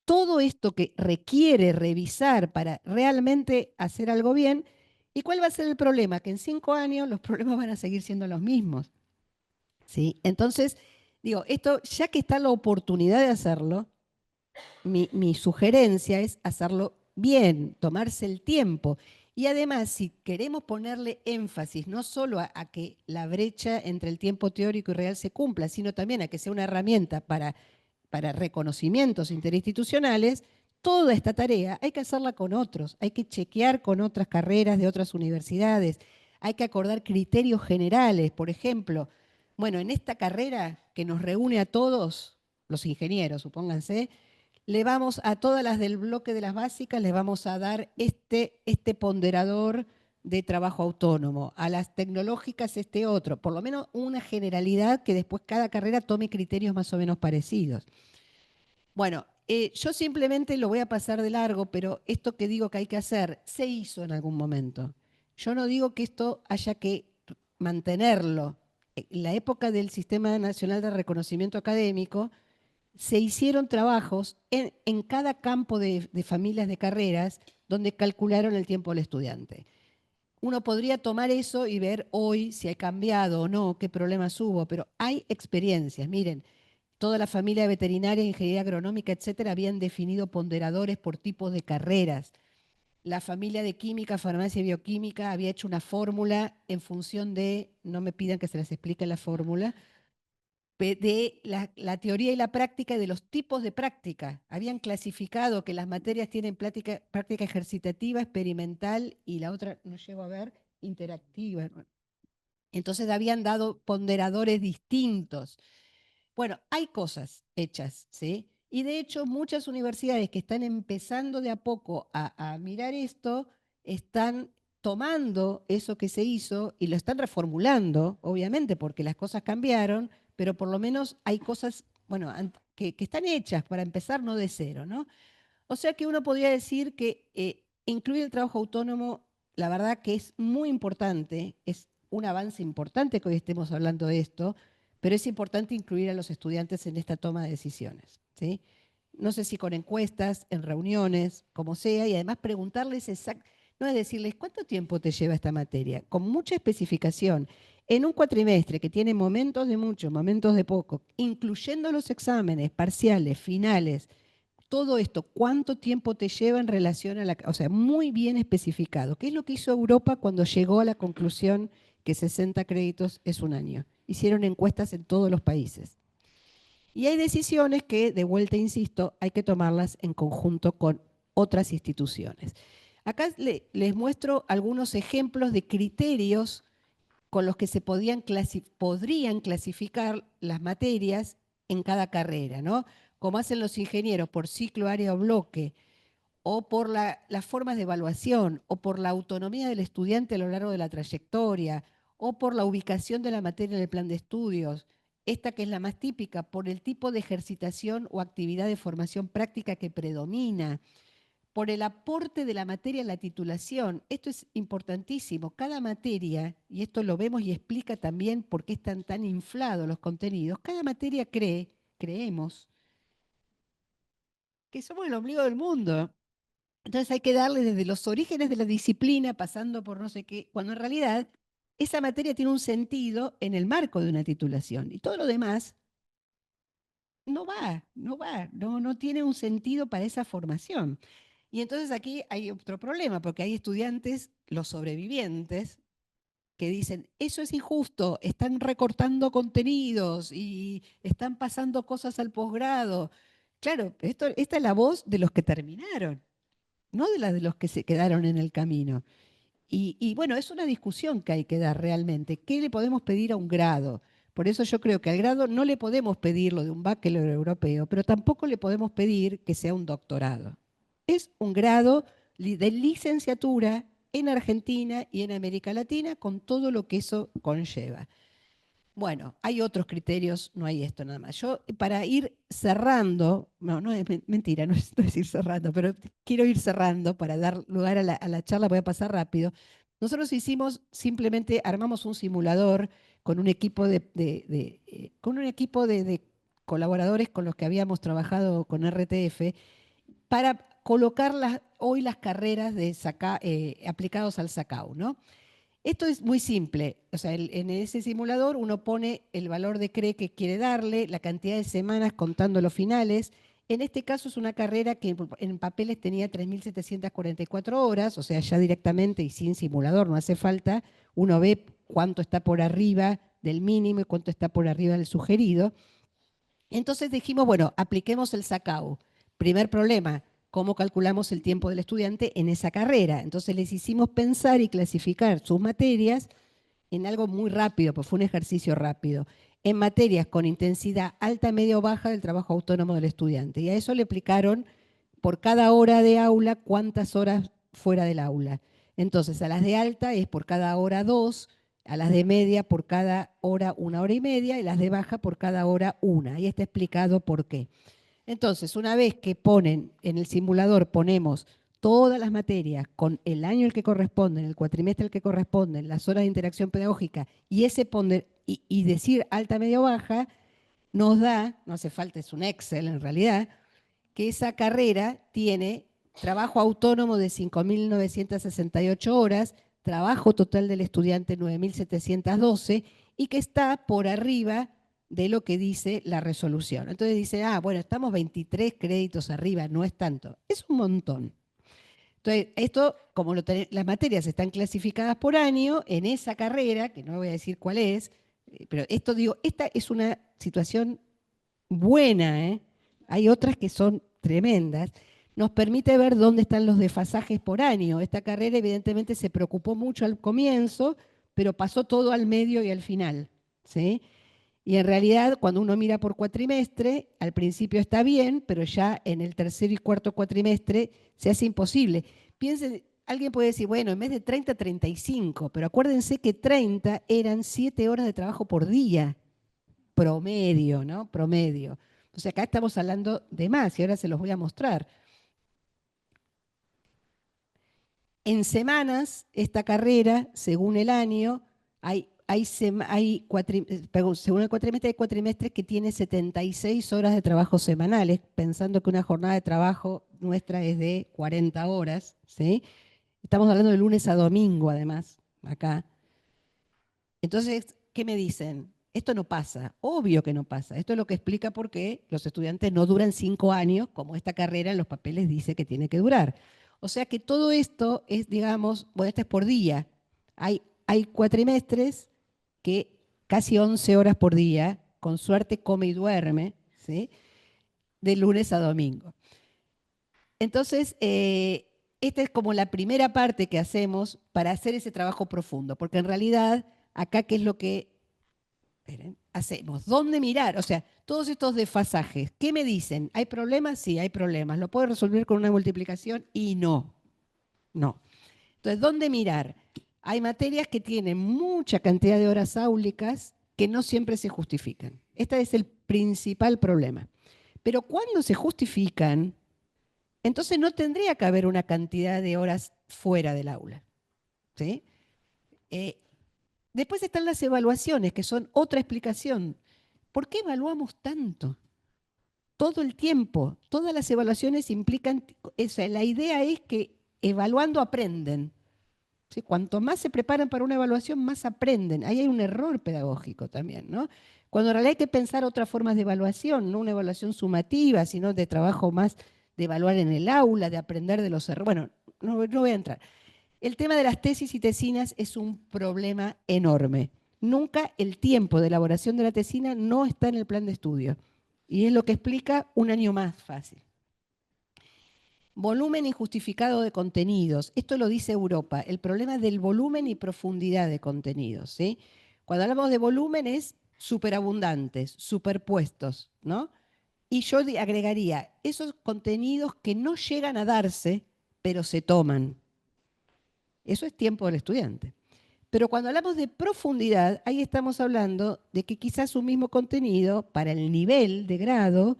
Todo esto que requiere revisar para realmente hacer algo bien. ¿Y cuál va a ser el problema? Que en 5 años los problemas van a seguir siendo los mismos. ¿Sí? Entonces, digo, esto, ya que está la oportunidad de hacerlo, mi sugerencia es hacerlo bien, tomarse el tiempo. Y además, si queremos ponerle énfasis no solo a que la brecha entre el tiempo teórico y real se cumpla, sino también a que sea una herramienta para reconocimientos interinstitucionales, toda esta tarea hay que hacerla con otros, hay que chequear con otras carreras de otras universidades, hay que acordar criterios generales, por ejemplo, bueno, en esta carrera que nos reúne a todos, los ingenieros, supónganse, le vamos a todas las del bloque de las básicas, les vamos a dar este ponderador de trabajo autónomo, a las tecnológicas este otro, por lo menos una generalidad que después cada carrera tome criterios más o menos parecidos. Bueno, yo simplemente lo voy a pasar de largo, pero esto que digo que hay que hacer se hizo en algún momento. Yo no digo que esto haya que mantenerlo. En la época del Sistema Nacional de Reconocimiento Académico, se hicieron trabajos en cada campo de familias de carreras donde calcularon el tiempo del estudiante. Uno podría tomar eso y ver hoy si ha cambiado o no, qué problemas hubo, pero hay experiencias. Miren, toda la familia de veterinaria, ingeniería agronómica, etcétera, habían definido ponderadores por tipos de carreras. La familia de química, farmacia y bioquímica había hecho una fórmula en función de, no me pidan que se les explique la fórmula, de la teoría y la práctica y de los tipos de práctica. Habían clasificado que las materias tienen práctica ejercitativa, experimental y la otra, no llego a ver, interactiva. Entonces habían dado ponderadores distintos. Bueno, hay cosas hechas, ¿sí? Y de hecho, muchas universidades que están empezando de a poco a mirar esto, están tomando eso que se hizo y lo están reformulando, obviamente, porque las cosas cambiaron, pero por lo menos hay cosas, bueno, que están hechas para empezar no de cero, ¿no? O sea que uno podría decir que incluir el trabajo autónomo, la verdad que es muy importante, es un avance importante que hoy estemos hablando de esto, pero es importante incluir a los estudiantes en esta toma de decisiones. ¿sí? No sé si con encuestas, en reuniones, como sea, y además preguntarles no es decirles cuánto tiempo te lleva esta materia, con mucha especificación. En un cuatrimestre que tiene momentos de mucho, momentos de poco, incluyendo los exámenes parciales, finales, todo esto, ¿cuánto tiempo te lleva en relación a la... O sea, muy bien especificado. ¿Qué es lo que hizo Europa cuando llegó a la conclusión que 60 créditos es un año? Hicieron encuestas en todos los países. Y hay decisiones que, de vuelta insisto, hay que tomarlas en conjunto con otras instituciones. Acá les muestro algunos ejemplos de criterios con los que se podrían clasificar las materias en cada carrera, ¿no? Como hacen los ingenieros por ciclo, área o bloque, o por las formas de evaluación, o por la autonomía del estudiante a lo largo de la trayectoria, o por la ubicación de la materia en el plan de estudios. Esta que es la más típica, por el tipo de ejercitación o actividad de formación práctica que predomina, por el aporte de la materia en la titulación. Esto es importantísimo. Cada materia, y esto lo vemos y explica también por qué están tan inflados los contenidos, cada materia creemos, que somos el ombligo del mundo. Entonces hay que darle desde los orígenes de la disciplina, pasando por no sé qué, cuando en realidad esa materia tiene un sentido en el marco de una titulación. Y todo lo demás no tiene un sentido para esa formación. Y entonces aquí hay otro problema, porque hay estudiantes, los sobrevivientes, que dicen, eso es injusto, están recortando contenidos y están pasando cosas al posgrado. Claro, esta es la voz de los que terminaron, no de la de los que se quedaron en el camino. Y bueno, es una discusión que hay que dar realmente. ¿Qué le podemos pedir a un grado? Por eso yo creo que al grado no le podemos pedir lo de un bachelor europeo, pero tampoco le podemos pedir que sea un doctorado. Es un grado de licenciatura en Argentina y en América Latina con todo lo que eso conlleva. Bueno, hay otros criterios, no hay esto nada más. Yo, para ir cerrando, no es mentira, no es ir cerrando, pero quiero ir cerrando para dar lugar a la charla, voy a pasar rápido. Nosotros hicimos, simplemente armamos un simulador con un equipo con un equipo de colaboradores con los que habíamos trabajado con RTF para colocar hoy las carreras aplicados al SACAU, ¿no? Esto es muy simple. O sea, en ese simulador uno pone el valor de CRE que quiere darle, la cantidad de semanas contando los finales. En este caso es una carrera que en papeles tenía 3.744 horas, o sea, ya directamente y sin simulador, no hace falta. Uno ve cuánto está por arriba del mínimo y cuánto está por arriba del sugerido. Entonces dijimos, bueno, apliquemos el SACAU. Primer problema, ¿cómo calculamos el tiempo del estudiante en esa carrera? Entonces les hicimos pensar y clasificar sus materias en algo muy rápido, pues fue un ejercicio rápido, en materias con intensidad alta, media o baja del trabajo autónomo del estudiante. Y a eso le aplicaron por cada hora de aula cuántas horas fuera del aula. Entonces, a las de alta es por cada hora 2, a las de media por cada hora 1 hora y media y las de baja por cada hora 1. Ahí está explicado por qué. Entonces, una vez que ponen en el simulador, ponemos todas las materias con el año al que corresponden, el cuatrimestre al que corresponden, las horas de interacción pedagógica y y decir alta, media o baja, nos da, no hace falta, es un Excel en realidad, que esa carrera tiene trabajo autónomo de 5.968 horas, trabajo total del estudiante 9.712 y que está por arriba de lo que dice la resolución. Entonces dice, bueno, estamos 23 créditos arriba, no es tanto, es un montón. Entonces, esto, como las materias están clasificadas por año, en esa carrera, que no voy a decir cuál es, pero esto digo, esta es una situación buena, ¿eh? Hay otras que son tremendas, nos permite ver dónde están los desfasajes por año. Esta carrera evidentemente se preocupó mucho al comienzo, pero pasó todo al medio y al final, ¿sí? Y en realidad, cuando uno mira por cuatrimestre, al principio está bien, pero ya en el tercer y cuarto cuatrimestre se hace imposible. Piensen, alguien puede decir, bueno, en vez de 30, 35, pero acuérdense que 30 eran 7 horas de trabajo por día promedio, ¿no? Promedio. Entonces acá estamos hablando de más y ahora se los voy a mostrar. En semanas, esta carrera, según el año, hay perdón, según el cuatrimestre, hay cuatrimestres que tiene 76 horas de trabajo semanales, pensando que una jornada de trabajo nuestra es de 40 horas, ¿sí? Estamos hablando de lunes a domingo, además, acá. Entonces, ¿qué me dicen? Esto no pasa, obvio que no pasa. Esto es lo que explica por qué los estudiantes no duran 5 años, como esta carrera en los papeles dice que tiene que durar. O sea que todo esto es, digamos, bueno, esto es por día. Hay cuatrimestres que casi 11 horas por día, con suerte come y duerme, ¿sí? De lunes a domingo. Entonces, esta es como la primera parte que hacemos para hacer ese trabajo profundo, porque en realidad acá qué es lo que hacemos, ¿dónde mirar? O sea, todos estos desfasajes, ¿qué me dicen? ¿Hay problemas? Sí, hay problemas. ¿Lo puedo resolver con una multiplicación? Y no, no. Entonces, ¿dónde mirar? Hay materias que tienen mucha cantidad de horas áulicas que no siempre se justifican. Este es el principal problema. Pero cuando se justifican, entonces no tendría que haber una cantidad de horas fuera del aula. ¿Sí? Eh, Después están las evaluaciones, que son otra explicación. ¿Por qué evaluamos tanto? Todo el tiempo. Todas las evaluaciones implican, la idea es que evaluando aprenden. ¿Sí? Cuanto más se preparan para una evaluación, más aprenden. Ahí hay un error pedagógico también, ¿no? Cuando en realidad hay que pensar otras formas de evaluación, no una evaluación sumativa, sino de trabajo más de evaluar en el aula, de aprender de los errores. Bueno, no voy a entrar. El tema de las tesis y tesinas es un problema enorme. Nunca el tiempo de elaboración de la tesina no está en el plan de estudio. Y es lo que explica un año más fácil. Volumen injustificado de contenidos. Esto lo dice Europa. El problema es del volumen y profundidad de contenidos. ¿Sí? Cuando hablamos de volumen es superabundantes, superpuestos, ¿no? Y yo agregaría esos contenidos que no llegan a darse, pero se toman. Eso es tiempo del estudiante. Pero cuando hablamos de profundidad, ahí estamos hablando de que quizás un mismo contenido, para el nivel de grado,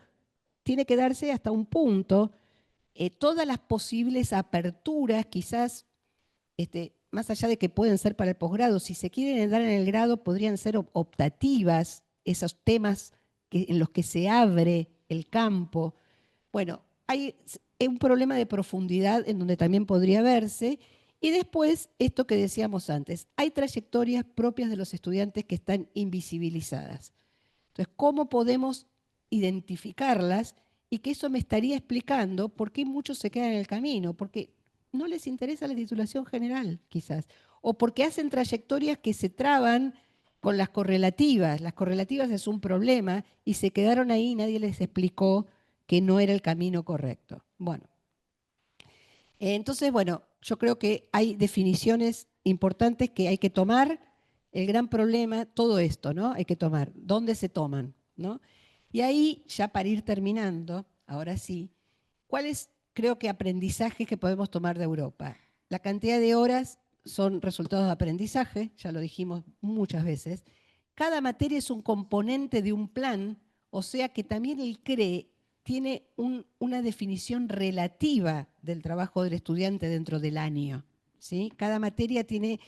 tiene que darse hasta un punto. Todas las posibles aperturas, quizás, más allá de que pueden ser para el posgrado, si se quieren dar en el grado, podrían ser optativas, esos temas en los que se abre el campo. Bueno, hay un problema de profundidad en donde también podría verse. Y después, esto que decíamos antes, hay trayectorias propias de los estudiantes que están invisibilizadas. Entonces, ¿cómo podemos identificarlas? Y que eso me estaría explicando por qué muchos se quedan en el camino, porque no les interesa la titulación general, quizás, o porque hacen trayectorias que se traban con las correlativas. Las correlativas es un problema y se quedaron ahí y nadie les explicó que no era el camino correcto. Bueno, entonces, bueno, yo creo que hay definiciones importantes que hay que tomar. El gran problema, todo esto, ¿no? Hay que tomar. ¿Dónde se toman? ¿No? Y ahí, ya para ir terminando, ahora sí, ¿cuáles creo que aprendizajes que podemos tomar de Europa? La cantidad de horas son resultados de aprendizaje, ya lo dijimos muchas veces. Cada materia es un componente de un plan, o sea que también el CRE tiene una definición relativa del trabajo del estudiante dentro del año. ¿Sí? Cada materia tiene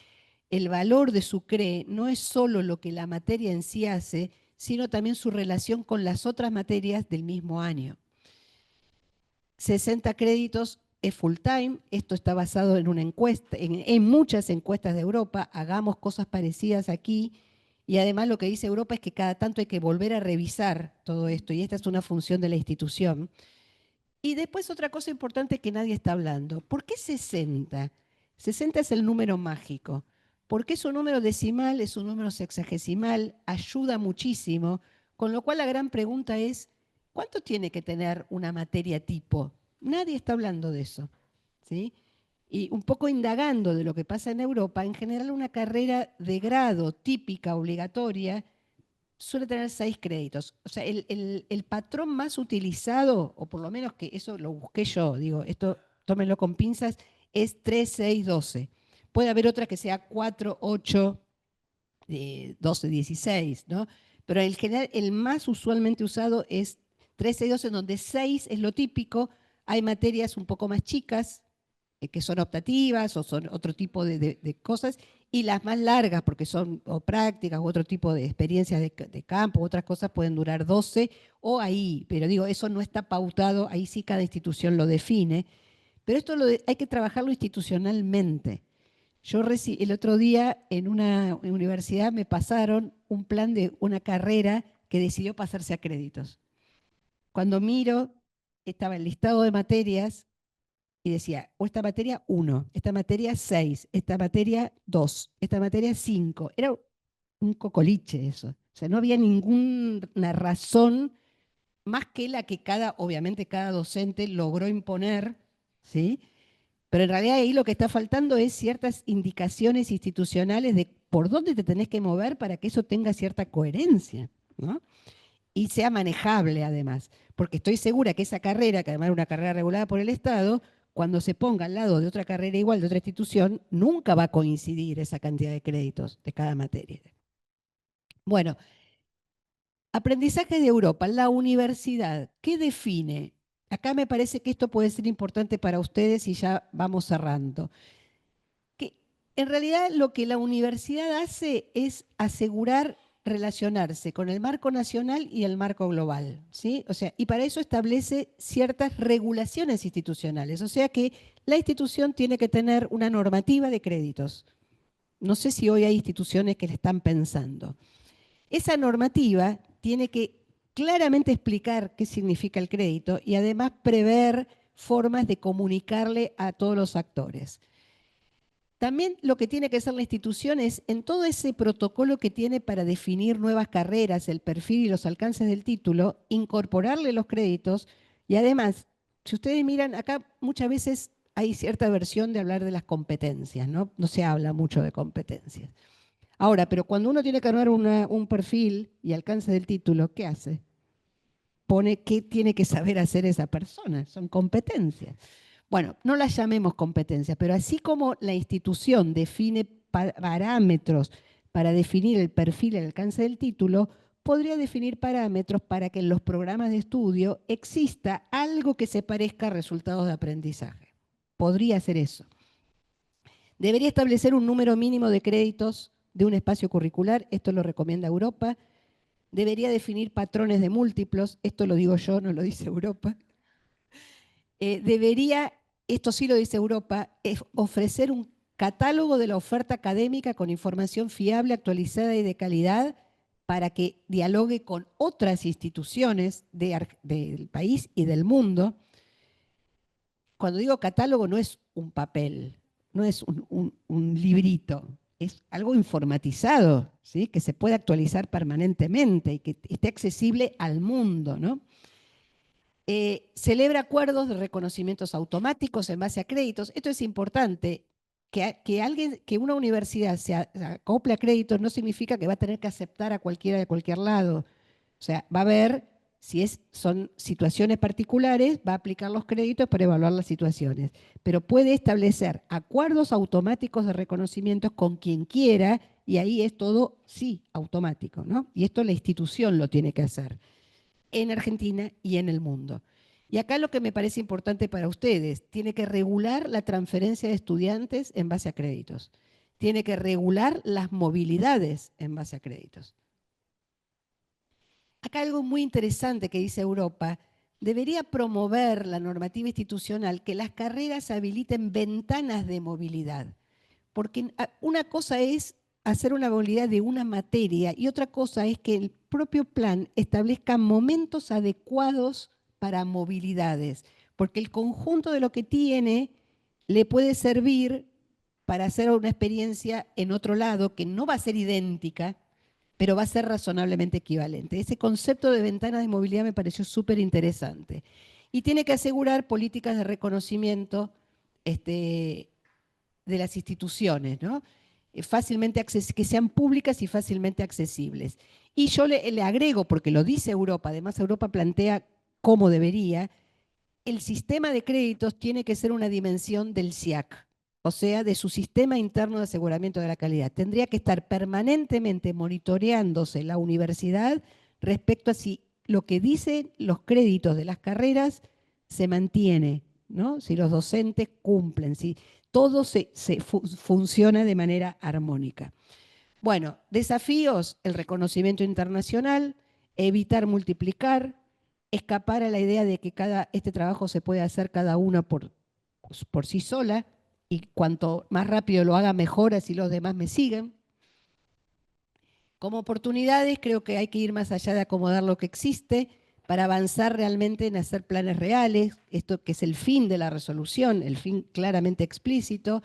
el valor de su CRE, no es solo lo que la materia en sí hace, sino también su relación con las otras materias del mismo año. 60 créditos es full time, esto está basado en una encuesta, en muchas encuestas de Europa, hagamos cosas parecidas aquí, y además lo que dice Europa es que cada tanto hay que volver a revisar todo esto, y esta es una función de la institución. Y después otra cosa importante que nadie está hablando. ¿Por qué 60? 60 es el número mágico. Porque es un número decimal, es un número sexagesimal, ayuda muchísimo. Con lo cual la gran pregunta es, ¿cuánto tiene que tener una materia tipo? Nadie está hablando de eso. ¿Sí? Y un poco indagando de lo que pasa en Europa, en general una carrera de grado típica, obligatoria, suele tener 6 créditos. O sea, el patrón más utilizado, o por lo menos que eso lo busqué yo, digo, esto tómenlo con pinzas, es 3, 6, 12. Puede haber otra que sea 4, 8, 12, 16, ¿no? Pero en general, el más usualmente usado es 3, 6, 12, en donde 6 es lo típico. Hay materias un poco más chicas, que son optativas o son otro tipo de cosas, Y las más largas, porque son o prácticas u otro tipo de experiencias de campo, otras cosas pueden durar 12 o ahí, pero digo, eso no está pautado, ahí sí cada institución lo define, pero esto hay que trabajarlo institucionalmente. El otro día en una universidad me pasaron un plan de una carrera que decidió pasarse a créditos. Cuando miro, estaba el listado de materias y decía, o esta materia 1, esta materia 6, esta materia 2, esta materia 5. Era un cocoliche eso. O sea, no había ninguna razón más que la que obviamente cada docente logró imponer, ¿sí? Pero en realidad ahí lo que está faltando es ciertas indicaciones institucionales de por dónde te tenés que mover para que eso tenga cierta coherencia, ¿no? Y sea manejable además. Porque estoy segura que esa carrera, que además es una carrera regulada por el Estado, cuando se ponga al lado de otra carrera igual de otra institución, nunca va a coincidir esa cantidad de créditos de cada materia. Bueno, aprendizaje de Europa, la universidad, ¿qué define? Acá me parece que esto puede ser importante para ustedes y ya vamos cerrando. Que en realidad lo que la universidad hace es asegurar relacionarse con el marco nacional y el marco global, ¿sí? O sea, y para eso establece ciertas regulaciones institucionales, o sea que la institución tiene que tener una normativa de créditos. No sé si hoy hay instituciones que le están pensando. Esa normativa tiene que claramente explicar qué significa el crédito y además prever formas de comunicarle a todos los actores. También lo que tiene que hacer la institución es, en todo ese protocolo que tiene para definir nuevas carreras, el perfil y los alcances del título, incorporarle los créditos y además, si ustedes miran, acá muchas veces hay cierta versión de hablar de las competencias, ¿no? No se habla mucho de competencias. Ahora, pero cuando uno tiene que armar un perfil y alcance del título, ¿qué hace? Pone qué tiene que saber hacer esa persona, son competencias. Bueno, no las llamemos competencias, pero así como la institución define parámetros para definir el perfil y el alcance del título, podría definir parámetros para que en los programas de estudio exista algo que se parezca a resultados de aprendizaje. Podría hacer eso. Debería establecer un número mínimo de créditos de un espacio curricular, esto lo recomienda Europa. Debería definir patrones de múltiplos, esto lo digo yo, no lo dice Europa. Debería, esto sí lo dice Europa, ofrecer un catálogo de la oferta académica con información fiable, actualizada y de calidad para que dialogue con otras instituciones del país y del mundo. Cuando digo catálogo no es un papel, no es un librito, es algo informatizado, ¿sí? Que se puede actualizar permanentemente y que esté accesible al mundo, ¿no? Celebra acuerdos de reconocimientos automáticos en base a créditos. Esto es importante. Que una universidad se acople a créditos no significa que va a tener que aceptar a cualquiera de cualquier lado. O sea, va a ver si son situaciones particulares, va a aplicar los créditos para evaluar las situaciones. Pero puede establecer acuerdos automáticos de reconocimientos con quien quiera y ahí es todo, sí, automático, ¿no? Y esto la institución lo tiene que hacer en Argentina y en el mundo. Y acá lo que me parece importante para ustedes, tiene que regular la transferencia de estudiantes en base a créditos. Tiene que regular las movilidades en base a créditos. Acá algo muy interesante que dice Europa, debería promover la normativa institucional que las carreras habiliten ventanas de movilidad. Porque una cosa es hacer una movilidad de una materia y otra cosa es que el propio plan establezca momentos adecuados para movilidades, porque el conjunto de lo que tiene le puede servir para hacer una experiencia en otro lado que no va a ser idéntica, pero va a ser razonablemente equivalente. Ese concepto de ventanas de movilidad me pareció súper interesante. Y tiene que asegurar políticas de reconocimiento de las instituciones, ¿no? Que sean públicas y fácilmente accesibles. Y yo le agrego, porque lo dice Europa, además Europa plantea cómo debería, el sistema de créditos tiene que ser una dimensión del SIAC, o sea, de su sistema interno de aseguramiento de la calidad. Tendría que estar permanentemente monitoreándose la universidad respecto a si lo que dicen los créditos de las carreras se mantiene, ¿no? Si los docentes cumplen, si todo funciona de manera armónica. Bueno, desafíos, el reconocimiento internacional, evitar multiplicar, escapar a la idea de que este trabajo se puede hacer cada una por sí sola y cuanto más rápido lo haga mejor, así los demás me siguen. Como oportunidades, creo que hay que ir más allá de acomodar lo que existe para avanzar realmente en hacer planes reales, esto que es el fin de la resolución, el fin claramente explícito,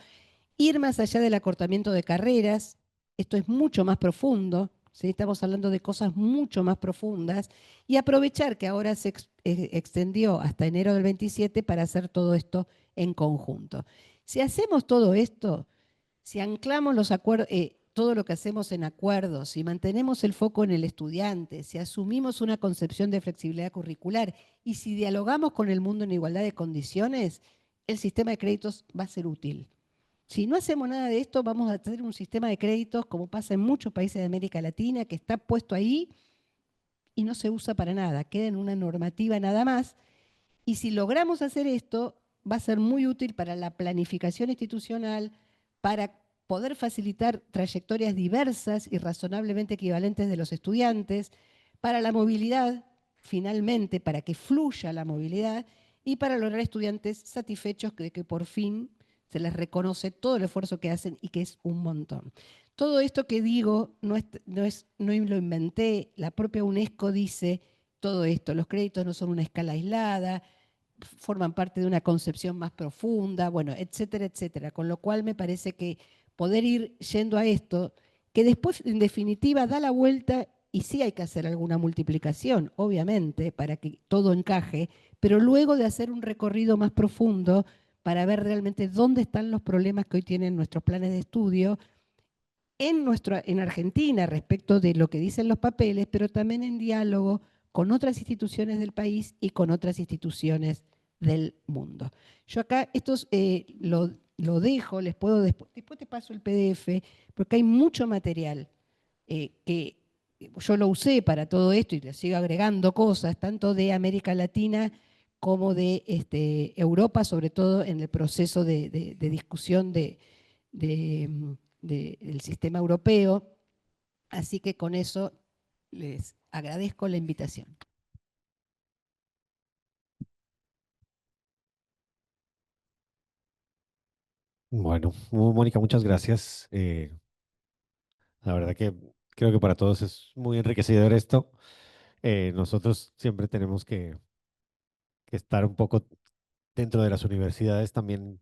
ir más allá del acortamiento de carreras, esto es mucho más profundo, ¿sí? Estamos hablando de cosas mucho más profundas, y aprovechar que ahora se extendió hasta enero del 27 para hacer todo esto en conjunto. Si hacemos todo esto, si anclamos los acuerdos, todo lo que hacemos en acuerdos, si mantenemos el foco en el estudiante, si asumimos una concepción de flexibilidad curricular y si dialogamos con el mundo en igualdad de condiciones, el sistema de créditos va a ser útil. Si no hacemos nada de esto, vamos a tener un sistema de créditos, como pasa en muchos países de América Latina, que está puesto ahí y no se usa para nada, queda en una normativa nada más. Y si logramos hacer esto, va a ser muy útil para la planificación institucional, para poder facilitar trayectorias diversas y razonablemente equivalentes de los estudiantes, para la movilidad, finalmente, para que fluya la movilidad, y para lograr estudiantes satisfechos de que por fin se les reconoce todo el esfuerzo que hacen y que es un montón. Todo esto que digo no lo inventé, la propia UNESCO dice todo esto, los créditos no son una escala aislada, forman parte de una concepción más profunda, bueno, etcétera, etcétera. Con lo cual me parece que poder ir yendo a esto, que después en definitiva da la vuelta y sí hay que hacer alguna multiplicación, obviamente, para que todo encaje, pero luego de hacer un recorrido más profundo para ver realmente dónde están los problemas que hoy tienen nuestros planes de estudio en Argentina respecto de lo que dicen los papeles, pero también en diálogo con otras instituciones del país y con otras instituciones del mundo. Yo acá lo dejo, les puedo después te paso el PDF, porque hay mucho material que yo lo usé para todo esto y le sigo agregando cosas, tanto de América Latina como de Europa, sobre todo en el proceso de discusión de, del sistema europeo. Así que con eso les agradezco la invitación. Bueno, Mónica, muchas gracias. La verdad que creo que para todos es muy enriquecedor esto. Nosotros siempre tenemos que estar un poco dentro de las universidades también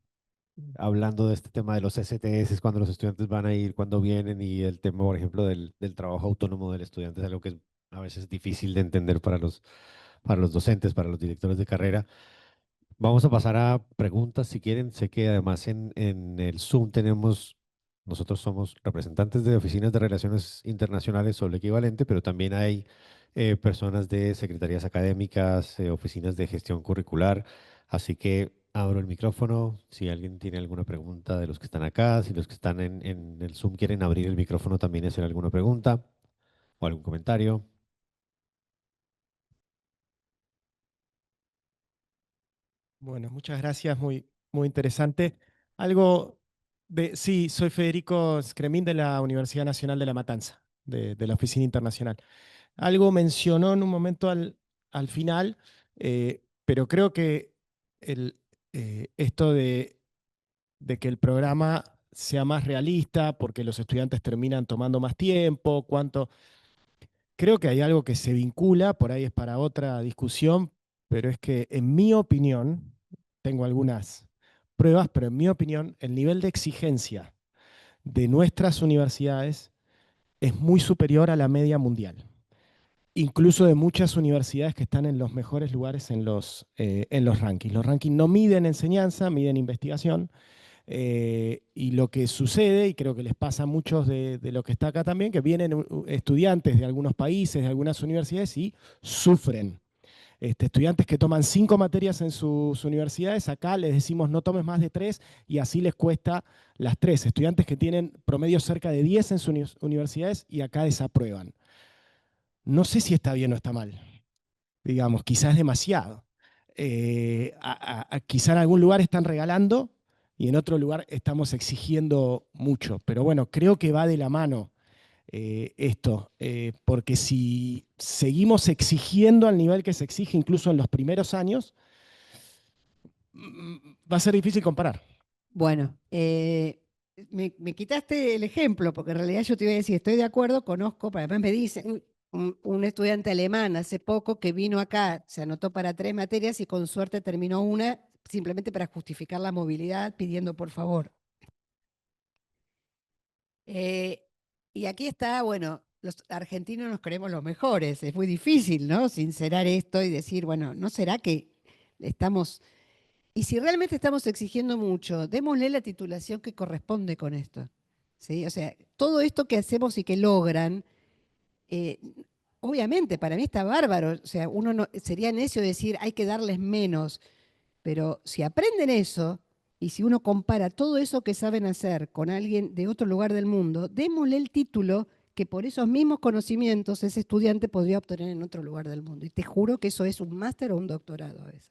hablando de este tema de los STS, cuando los estudiantes van a ir, cuando vienen, y el tema, por ejemplo, del trabajo autónomo del estudiante es algo que es a veces difícil de entender para los docentes, para los directores de carrera. Vamos a pasar a preguntas si quieren. Sé que además en el Zoom nosotros somos representantes de oficinas de relaciones internacionales o el equivalente, pero también hay personas de secretarías académicas, oficinas de gestión curricular. Así que abro el micrófono. Si alguien tiene alguna pregunta de los que están acá, si los que están en el Zoom quieren abrir el micrófono también y hacer alguna pregunta o algún comentario. Bueno, muchas gracias, muy interesante. Algo sí, soy Federico Scremín de la Universidad Nacional de La Matanza, de la Oficina Internacional. Algo mencionó en un momento al final, pero creo que esto de que el programa sea más realista porque los estudiantes terminan tomando más tiempo, creo que hay algo que se vincula, por ahí es para otra discusión, pero es que en mi opinión, tengo algunas pruebas, pero en mi opinión, el nivel de exigencia de nuestras universidades es muy superior a la media mundial, incluso de muchas universidades que están en los mejores lugares en los rankings. Los rankings no miden enseñanza, miden investigación. Y lo que sucede, y creo que les pasa a muchos de los que está acá también, que vienen estudiantes de algunos países, de algunas universidades y sufren. Estudiantes que toman 5 materias en sus universidades, acá les decimos no tomes más de 3 y así les cuesta las 3. Estudiantes que tienen promedio cerca de 10 en sus universidades y acá desaprueban. No sé si está bien o está mal, digamos, quizás es demasiado. Quizá en algún lugar están regalando y en otro lugar estamos exigiendo mucho. Pero bueno, creo que va de la mano esto, porque si seguimos exigiendo al nivel que se exige incluso en los primeros años, va a ser difícil comparar. Bueno, me quitaste el ejemplo, porque en realidad yo te iba a decir, estoy de acuerdo, conozco, pero además me dicen, un estudiante alemán hace poco que vino acá, se anotó para 3 materias y con suerte terminó una, simplemente para justificar la movilidad, pidiendo por favor. Y aquí está, bueno, los argentinos nos creemos los mejores, es muy difícil, ¿no? Sincerar esto y decir, bueno, ¿no será que estamos... Y si realmente estamos exigiendo mucho, démosle la titulación que corresponde con esto. ¿Sí? O sea, todo esto que hacemos y que logran, eh, obviamente para mí está bárbaro. O sea, uno no, sería necio decir hay que darles menos, pero si aprenden eso y si uno compara todo eso que saben hacer con alguien de otro lugar del mundo, démosle el título que por esos mismos conocimientos ese estudiante podría obtener en otro lugar del mundo. Y te juro que eso es un máster o un doctorado a veces.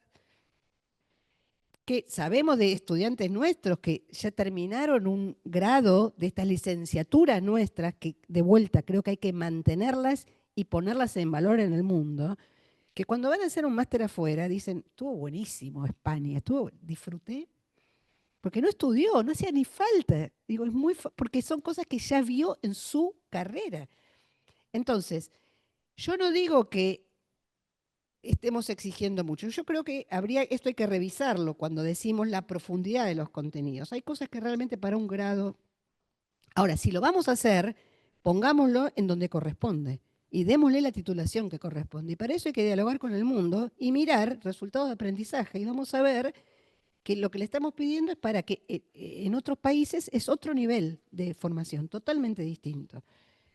Que sabemos de estudiantes nuestros que ya terminaron un grado de estas licenciaturas nuestras, que de vuelta creo que hay que mantenerlas y ponerlas en valor en el mundo, que cuando van a hacer un máster afuera dicen, estuvo buenísimo España, disfruté, porque no estudió, no hacía ni falta. Digo, porque son cosas que ya vio en su carrera. Entonces, yo no digo que estemos exigiendo mucho. Yo creo que esto hay que revisarlo cuando decimos la profundidad de los contenidos. Hay cosas que realmente para un grado... Ahora, si lo vamos a hacer, pongámoslo en donde corresponde y démosle la titulación que corresponde. Y para eso hay que dialogar con el mundo y mirar resultados de aprendizaje. Y vamos a ver que lo que le estamos pidiendo es para que en otros países es otro nivel de formación, totalmente distinto.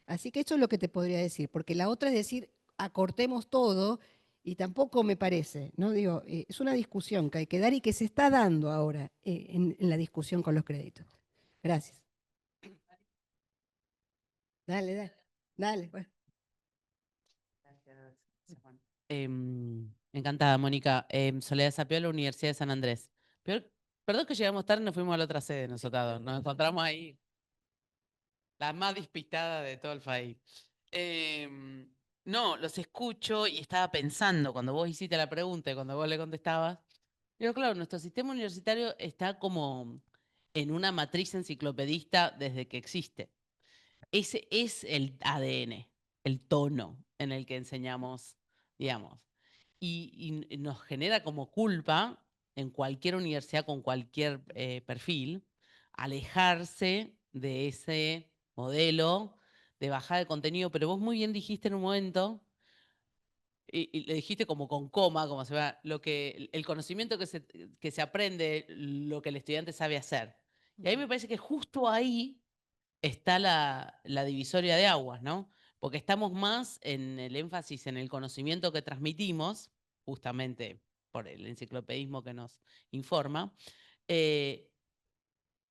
Así que eso es lo que te podría decir, porque la otra es decir, acortemos todo y tampoco me parece, ¿no? Digo, es una discusión que hay que dar y que se está dando ahora en la discusión con los créditos. Gracias. Dale, dale, dale. Bueno. Encantada, Mónica. Soledad Sapiola, Universidad de San Andrés. Perdón que llegamos tarde, nos fuimos a la otra sede nosotros. Nos encontramos ahí, la más despistada de todo el país. No, los escucho y estaba pensando, cuando vos hiciste la pregunta y cuando vos le contestabas, digo, claro, nuestro sistema universitario está como en una matriz enciclopedista desde que existe. Ese es el ADN, el tono en el que enseñamos, digamos. Y nos genera como culpa en cualquier universidad con cualquier perfil alejarse de ese modelo de bajada de contenido, pero vos muy bien dijiste en un momento, y le dijiste como con coma, como se va, el conocimiento que se aprende, lo que el estudiante sabe hacer. Y a mí me parece que justo ahí está la divisoria de aguas, ¿no? Porque estamos más en el énfasis en el conocimiento que transmitimos, justamente por el enciclopedismo que nos informa, eh,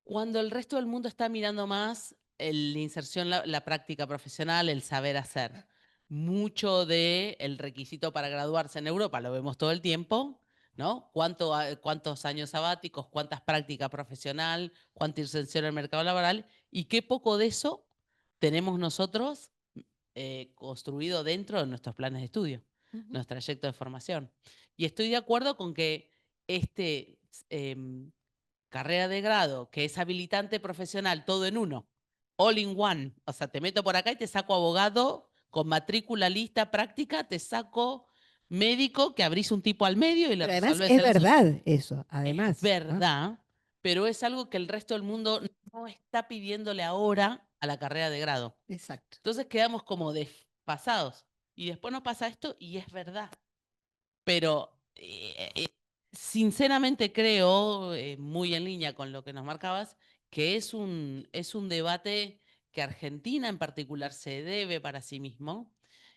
cuando el resto del mundo está mirando más la inserción, la práctica profesional, el saber hacer. Mucho del requisito para graduarse en Europa lo vemos todo el tiempo, ¿no? ¿Cuántos años sabáticos, cuántas prácticas profesional, cuánta inserción en el mercado laboral y qué poco de eso tenemos nosotros construido dentro de nuestros planes de estudio, nuestro trayecto de formación. Y estoy de acuerdo con que este carrera de grado, que es habilitante profesional, todo en uno, all in one. O sea, te meto por acá y te saco abogado con matrícula, lista, práctica, te saco médico, que abrís un tipo al medio y le Pero además resolves es el asunto. verdad eso, Es además. verdad, pero es algo que el resto del mundo no está pidiéndole ahora a la carrera de grado. Exacto. Entonces quedamos como desfasados. Y después nos pasa esto y es verdad. Pero sinceramente creo, muy en línea con lo que nos marcabas, que es un debate que Argentina en particular se debe para sí mismo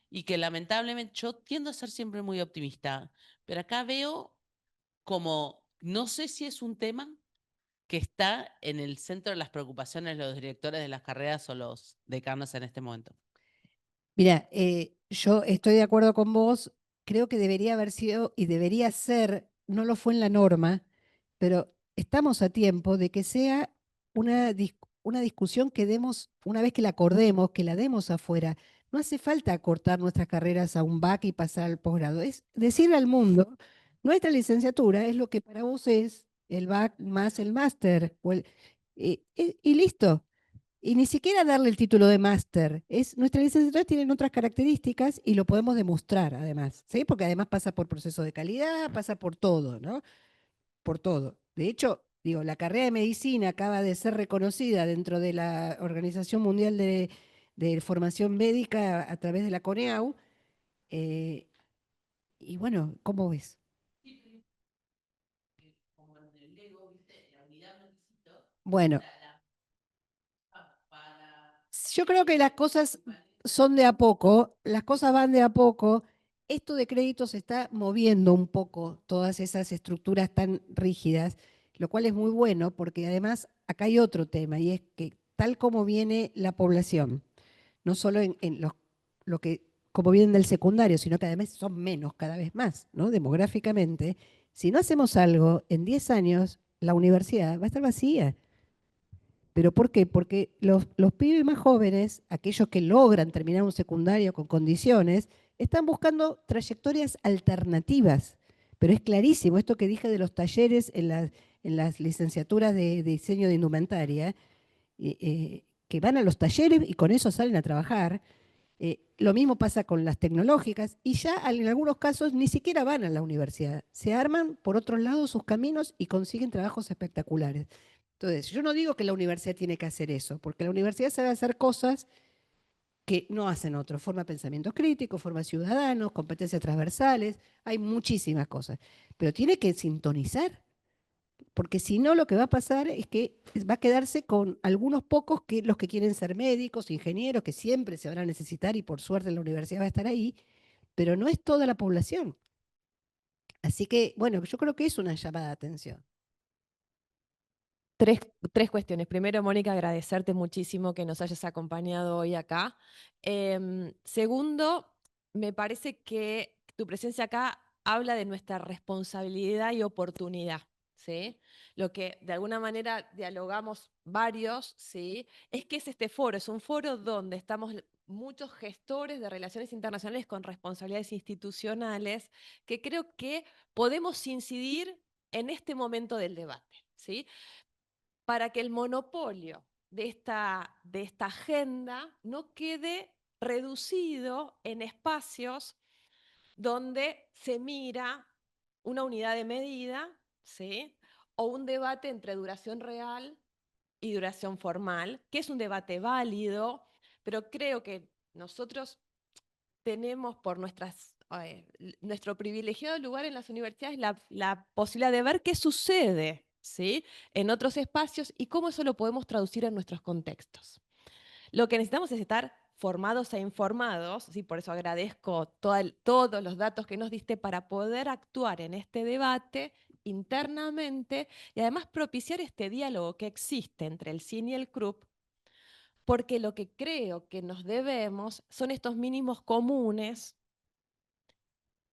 y que lamentablemente yo tiendo a ser siempre muy optimista, pero acá veo como, no sé si es un tema que está en el centro de las preocupaciones de los directores de las carreras o los decanos en este momento. Mira, yo estoy de acuerdo con vos, creo que debería haber sido y debería ser, no lo fue en la norma, pero estamos a tiempo de que sea una discusión que demos, una vez que la acordemos, que la demos afuera. No hace falta acortar nuestras carreras a un bac y pasar al posgrado. Es decirle al mundo, nuestra licenciatura es lo que para vos es el bac más el máster. Y listo. Y ni siquiera darle el título de máster. Nuestra licenciatura tiene otras características y lo podemos demostrar además, ¿sí? Porque además pasa por proceso de calidad, pasa por todo, ¿no? Por todo. De hecho, digo, la carrera de medicina acaba de ser reconocida dentro de la Organización Mundial de Formación Médica a través de la CONEAU. eh, y bueno, ¿cómo ves? Como en el Lego, ¿viste? La unidad requisito Bueno, para yo creo que las cosas son de a poco, las cosas van de a poco. Esto de crédito se está moviendo un poco todas esas estructuras tan rígidas, lo cual es muy bueno porque además acá hay otro tema y es que tal como viene la población, no solo en lo que como vienen del secundario, sino que además son menos cada vez más, ¿no? Demográficamente, si no hacemos algo, en 10 años la universidad va a estar vacía. ¿Pero por qué? Porque los pibes más jóvenes, aquellos que logran terminar un secundario con condiciones, están buscando trayectorias alternativas. Pero es clarísimo esto que dije de los talleres en las licenciaturas de diseño de indumentaria, que van a los talleres y con eso salen a trabajar. Lo mismo pasa con las tecnológicas y ya en algunos casos ni siquiera van a la universidad. Se arman por otros lados sus caminos y consiguen trabajos espectaculares. Entonces, yo no digo que la universidad tiene que hacer eso, porque la universidad sabe hacer cosas que no hacen otros. Forma pensamientos críticos, forma ciudadanos, competencias transversales, hay muchísimas cosas. Pero tiene que sintonizar, porque si no lo que va a pasar es que va a quedarse con algunos pocos que los que quieren ser médicos, ingenieros, que siempre se van a necesitar y por suerte la universidad va a estar ahí, pero no es toda la población. Así que, bueno, yo creo que es una llamada de atención. Tres cuestiones. Primero, Mónica, agradecerte muchísimo que nos hayas acompañado hoy acá. Segundo, me parece que tu presencia acá habla de nuestra responsabilidad y oportunidad, ¿sí? Lo que de alguna manera dialogamos varios, ¿sí? Es que es este foro, es un foro donde estamos muchos gestores de relaciones internacionales con responsabilidades institucionales que creo que podemos incidir en este momento del debate, ¿sí? Para que el monopolio de esta agenda no quede reducido en espacios donde se mira una unidad de medida, ¿sí? O un debate entre duración real y duración formal, que es un debate válido, pero creo que nosotros tenemos por nuestro privilegiado lugar en las universidades la posibilidad de ver qué sucede, ¿sí? En otros espacios y cómo eso lo podemos traducir en nuestros contextos. Lo que necesitamos es estar formados e informados, ¿sí? Por eso agradezco todos los datos que nos diste para poder actuar en este debate internamente y además propiciar este diálogo que existe entre el CIN y el CRUP, porque lo que creo que nos debemos son estos mínimos comunes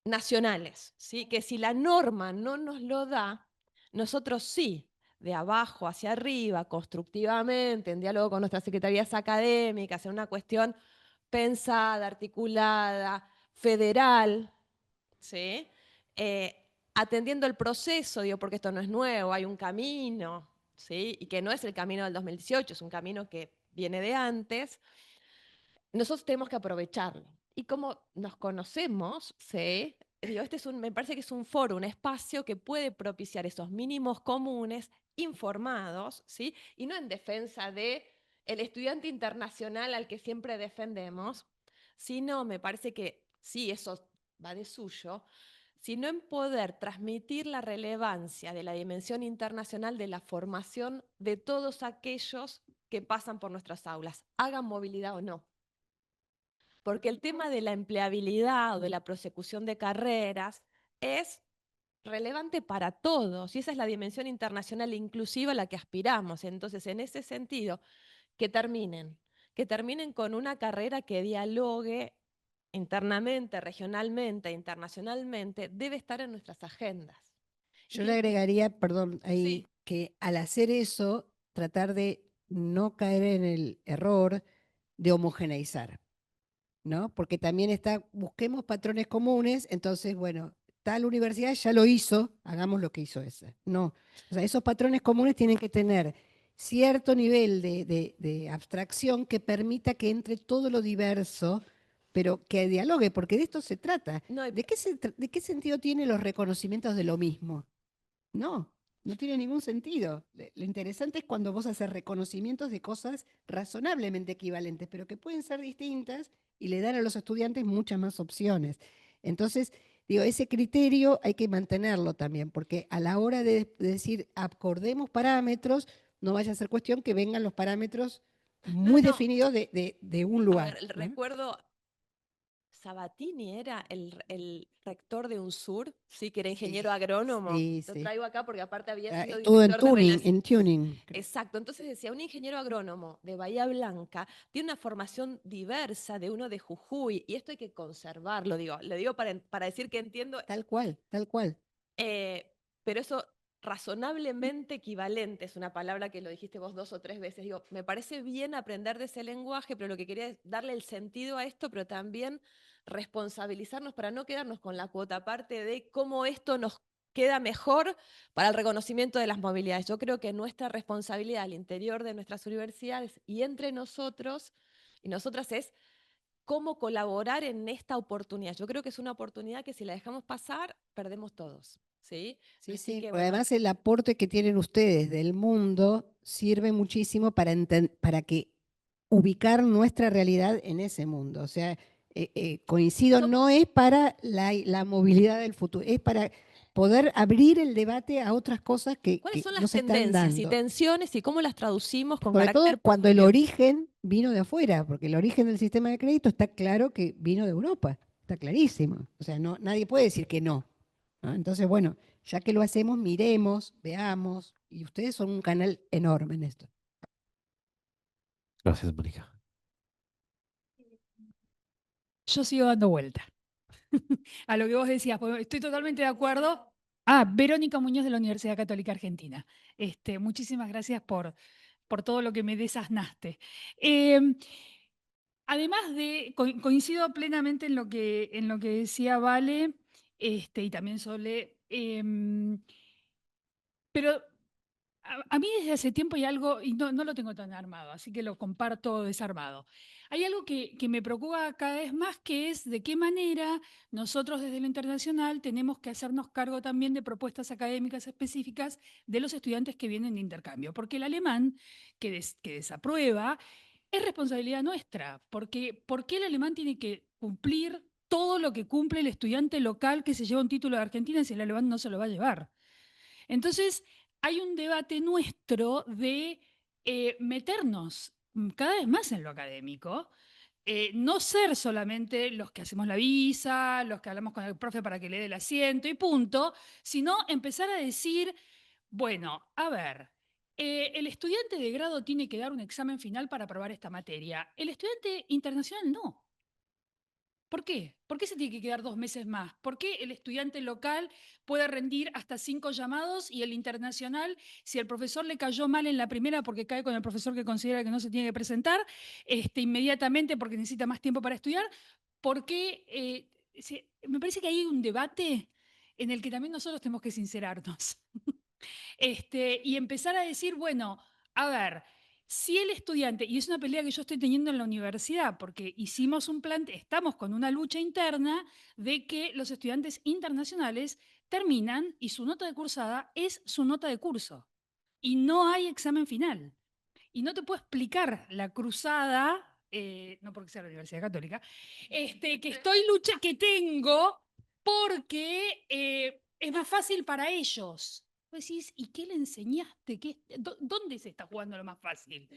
nacionales, ¿sí? Que si la norma no nos lo da, nosotros sí, de abajo hacia arriba, constructivamente, en diálogo con nuestras secretarías académicas, en una cuestión pensada, articulada, federal, ¿sí? Atendiendo el proceso, digo, porque esto no es nuevo, hay un camino, ¿sí? Y que no es el camino del 2018, es un camino que viene de antes. Nosotros tenemos que aprovecharlo. Y como nos conocemos, ¿sí? Digo, me parece que es un foro, un espacio que puede propiciar esos mínimos comunes informados, ¿sí? Y no en defensa de el estudiante internacional al que siempre defendemos, sino me parece que sí, eso va de suyo, sino en poder transmitir la relevancia de la dimensión internacional de la formación de todos aquellos que pasan por nuestras aulas, hagan movilidad o no. Porque el tema de la empleabilidad o de la prosecución de carreras es relevante para todos y esa es la dimensión internacional inclusiva a la que aspiramos. Entonces, en ese sentido, que terminen con una carrera que dialogue internamente, regionalmente, internacionalmente, debe estar en nuestras agendas. Yo le agregaría, perdón, ahí Sí. que al hacer eso, tratar de no caer en el error de homogeneizar, ¿no? Porque también está, busquemos patrones comunes, entonces, bueno, tal universidad ya lo hizo, hagamos lo que hizo esa. No, o sea, esos patrones comunes tienen que tener cierto nivel de abstracción que permita que entre todo lo diverso, pero que dialogue, porque de esto se trata. No, y ¿De qué sentido tienen los reconocimientos de lo mismo? No, no tiene ningún sentido. Lo interesante es cuando vos haces reconocimientos de cosas razonablemente equivalentes, pero que pueden ser distintas y le dan a los estudiantes muchas más opciones. Entonces, digo, ese criterio hay que mantenerlo también, porque a la hora de decir acordemos parámetros, no vaya a ser cuestión que vengan los parámetros muy no. definidos de un A lugar. ver, ¿no? recuerdo, Sabatini era el rector de UNSUR, sí, que era ingeniero agrónomo. Sí, Lo sí. traigo acá porque aparte había sido Todo en director de tuning, relaciones. en tuning. Exacto, entonces decía, un ingeniero agrónomo de Bahía Blanca tiene una formación diversa de uno de Jujuy, y esto hay que conservarlo, digo, le digo para decir que entiendo, Tal cual, tal cual. pero eso razonablemente equivalente es una palabra que lo dijiste vos 2 o 3 veces. Digo, me parece bien aprender de ese lenguaje, pero lo que quería es darle el sentido a esto, pero también responsabilizarnos para no quedarnos con la cuota aparte de cómo esto nos queda mejor para el reconocimiento de las movilidades. Yo creo que nuestra responsabilidad al interior de nuestras universidades y entre nosotros y nosotras es cómo colaborar en esta oportunidad. Yo creo que es una oportunidad que si la dejamos pasar, perdemos todos. ¿Sí? Sí, Así sí, que, porque bueno, además el aporte que tienen ustedes del mundo sirve muchísimo para que ubicar nuestra realidad en ese mundo. O sea, coincido, Som- no es para la movilidad del futuro, es para poder abrir el debate a otras cosas ¿cuáles que son no las se están tendencias y dando. tensiones y cómo las traducimos con Sobre carácter todo cuando el propio? origen vino de afuera, porque el origen del sistema de crédito está claro que vino de Europa, está clarísimo. O sea, no, nadie puede decir que no. ¿No? Entonces, bueno, ya que lo hacemos, miremos, veamos, y ustedes son un canal enorme en esto. Gracias, Mónica. Yo sigo dando vuelta a lo que vos decías, porque estoy totalmente de acuerdo. Verónica Muñoz de la Universidad Católica Argentina. Muchísimas gracias por todo lo que me desasnaste. Em, Además de, coincido plenamente en lo que decía Vale, y también Sole, pero a mí desde hace tiempo hay algo, y no lo tengo tan armado, así que lo comparto desarmado. Hay algo que me preocupa cada vez más, que es de qué manera nosotros desde lo internacional tenemos que hacernos cargo también de propuestas académicas específicas de los estudiantes que vienen de intercambio. Porque el alemán que desaprueba es responsabilidad nuestra. Porque ¿por qué el alemán tiene que cumplir todo lo que cumple el estudiante local que se lleva un título de Argentina si el alemán no se lo va a llevar? Entonces, hay un debate nuestro de meternos cada vez más en lo académico, no ser solamente los que hacemos la visa, los que hablamos con el profe para que le dé el asiento y punto, sino empezar a decir, bueno, a ver, el estudiante de grado tiene que dar un examen final para aprobar esta materia, el estudiante internacional no. ¿Por qué? ¿Por qué se tiene que quedar 2 meses más? ¿Por qué el estudiante local puede rendir hasta 5 llamados y el internacional, si el profesor le cayó mal en la primera porque cae con el profesor que considera que no se tiene que presentar, inmediatamente porque necesita más tiempo para estudiar? ¿Por qué? Me parece que hay un debate en el que también nosotros tenemos que sincerarnos. Y empezar a decir, bueno, a ver, si el estudiante, y es una pelea que yo estoy teniendo en la universidad, porque hicimos un plan, estamos con una lucha interna de que los estudiantes internacionales terminan y su nota de cursada es su nota de curso. Y no hay examen final. Y no te puedo explicar la cruzada, no porque sea la Universidad Católica, que tengo porque es más fácil para ellos. Vos decís, ¿y qué le enseñaste? ¿Dónde se está jugando lo más fácil?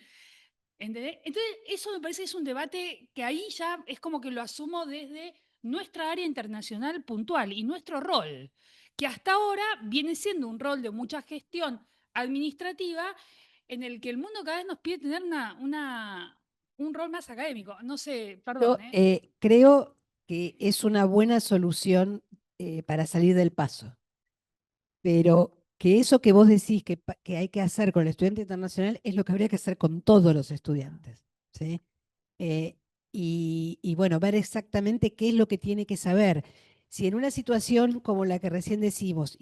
¿Entendés? Entonces, eso me parece que es un debate que ahí ya es como que lo asumo desde nuestra área internacional puntual y nuestro rol, que hasta ahora viene siendo un rol de mucha gestión administrativa en el que el mundo cada vez nos pide tener un rol más académico. No sé, Yo perdón, ¿eh? creo que es una buena solución para salir del paso, pero que eso que vos decís que hay que hacer con el estudiante internacional es lo que habría que hacer con todos los estudiantes, ¿sí? Eh, y bueno, ver exactamente qué es lo que tiene que saber. Si en una situación como la que recién decimos,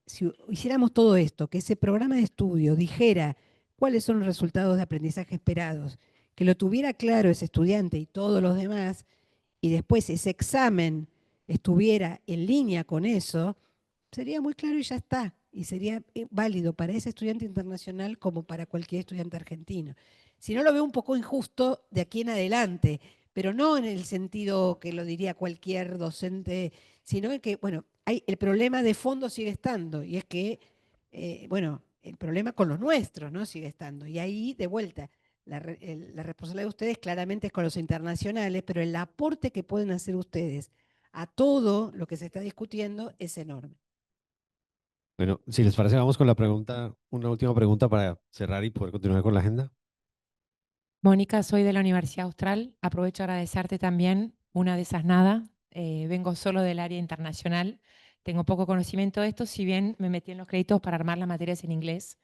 si hiciéramos todo esto, que ese programa de estudio dijera cuáles son los resultados de aprendizaje esperados, que lo tuviera claro ese estudiante y todos los demás, y después ese examen estuviera en línea con eso, sería muy claro y ya está. Y sería válido para ese estudiante internacional como para cualquier estudiante argentino. Si no, lo veo un poco injusto de aquí en adelante, pero no en el sentido que lo diría cualquier docente, sino en que, bueno, el problema de fondo sigue estando, y es que, bueno, el problema con los nuestros, ¿no? Sigue estando. Y ahí, de vuelta, la responsabilidad de ustedes claramente es con los internacionales, pero el aporte que pueden hacer ustedes a todo lo que se está discutiendo es enorme. Bueno, si les parece, vamos con la pregunta, una última pregunta para cerrar y poder continuar con la agenda. Mónica, soy de la Universidad Austral. Aprovecho a agradecerte también, una de esas nada. Vengo solo del área internacional. Tengo poco conocimiento de esto, si bien me metí en los créditos para armar las materias en inglés,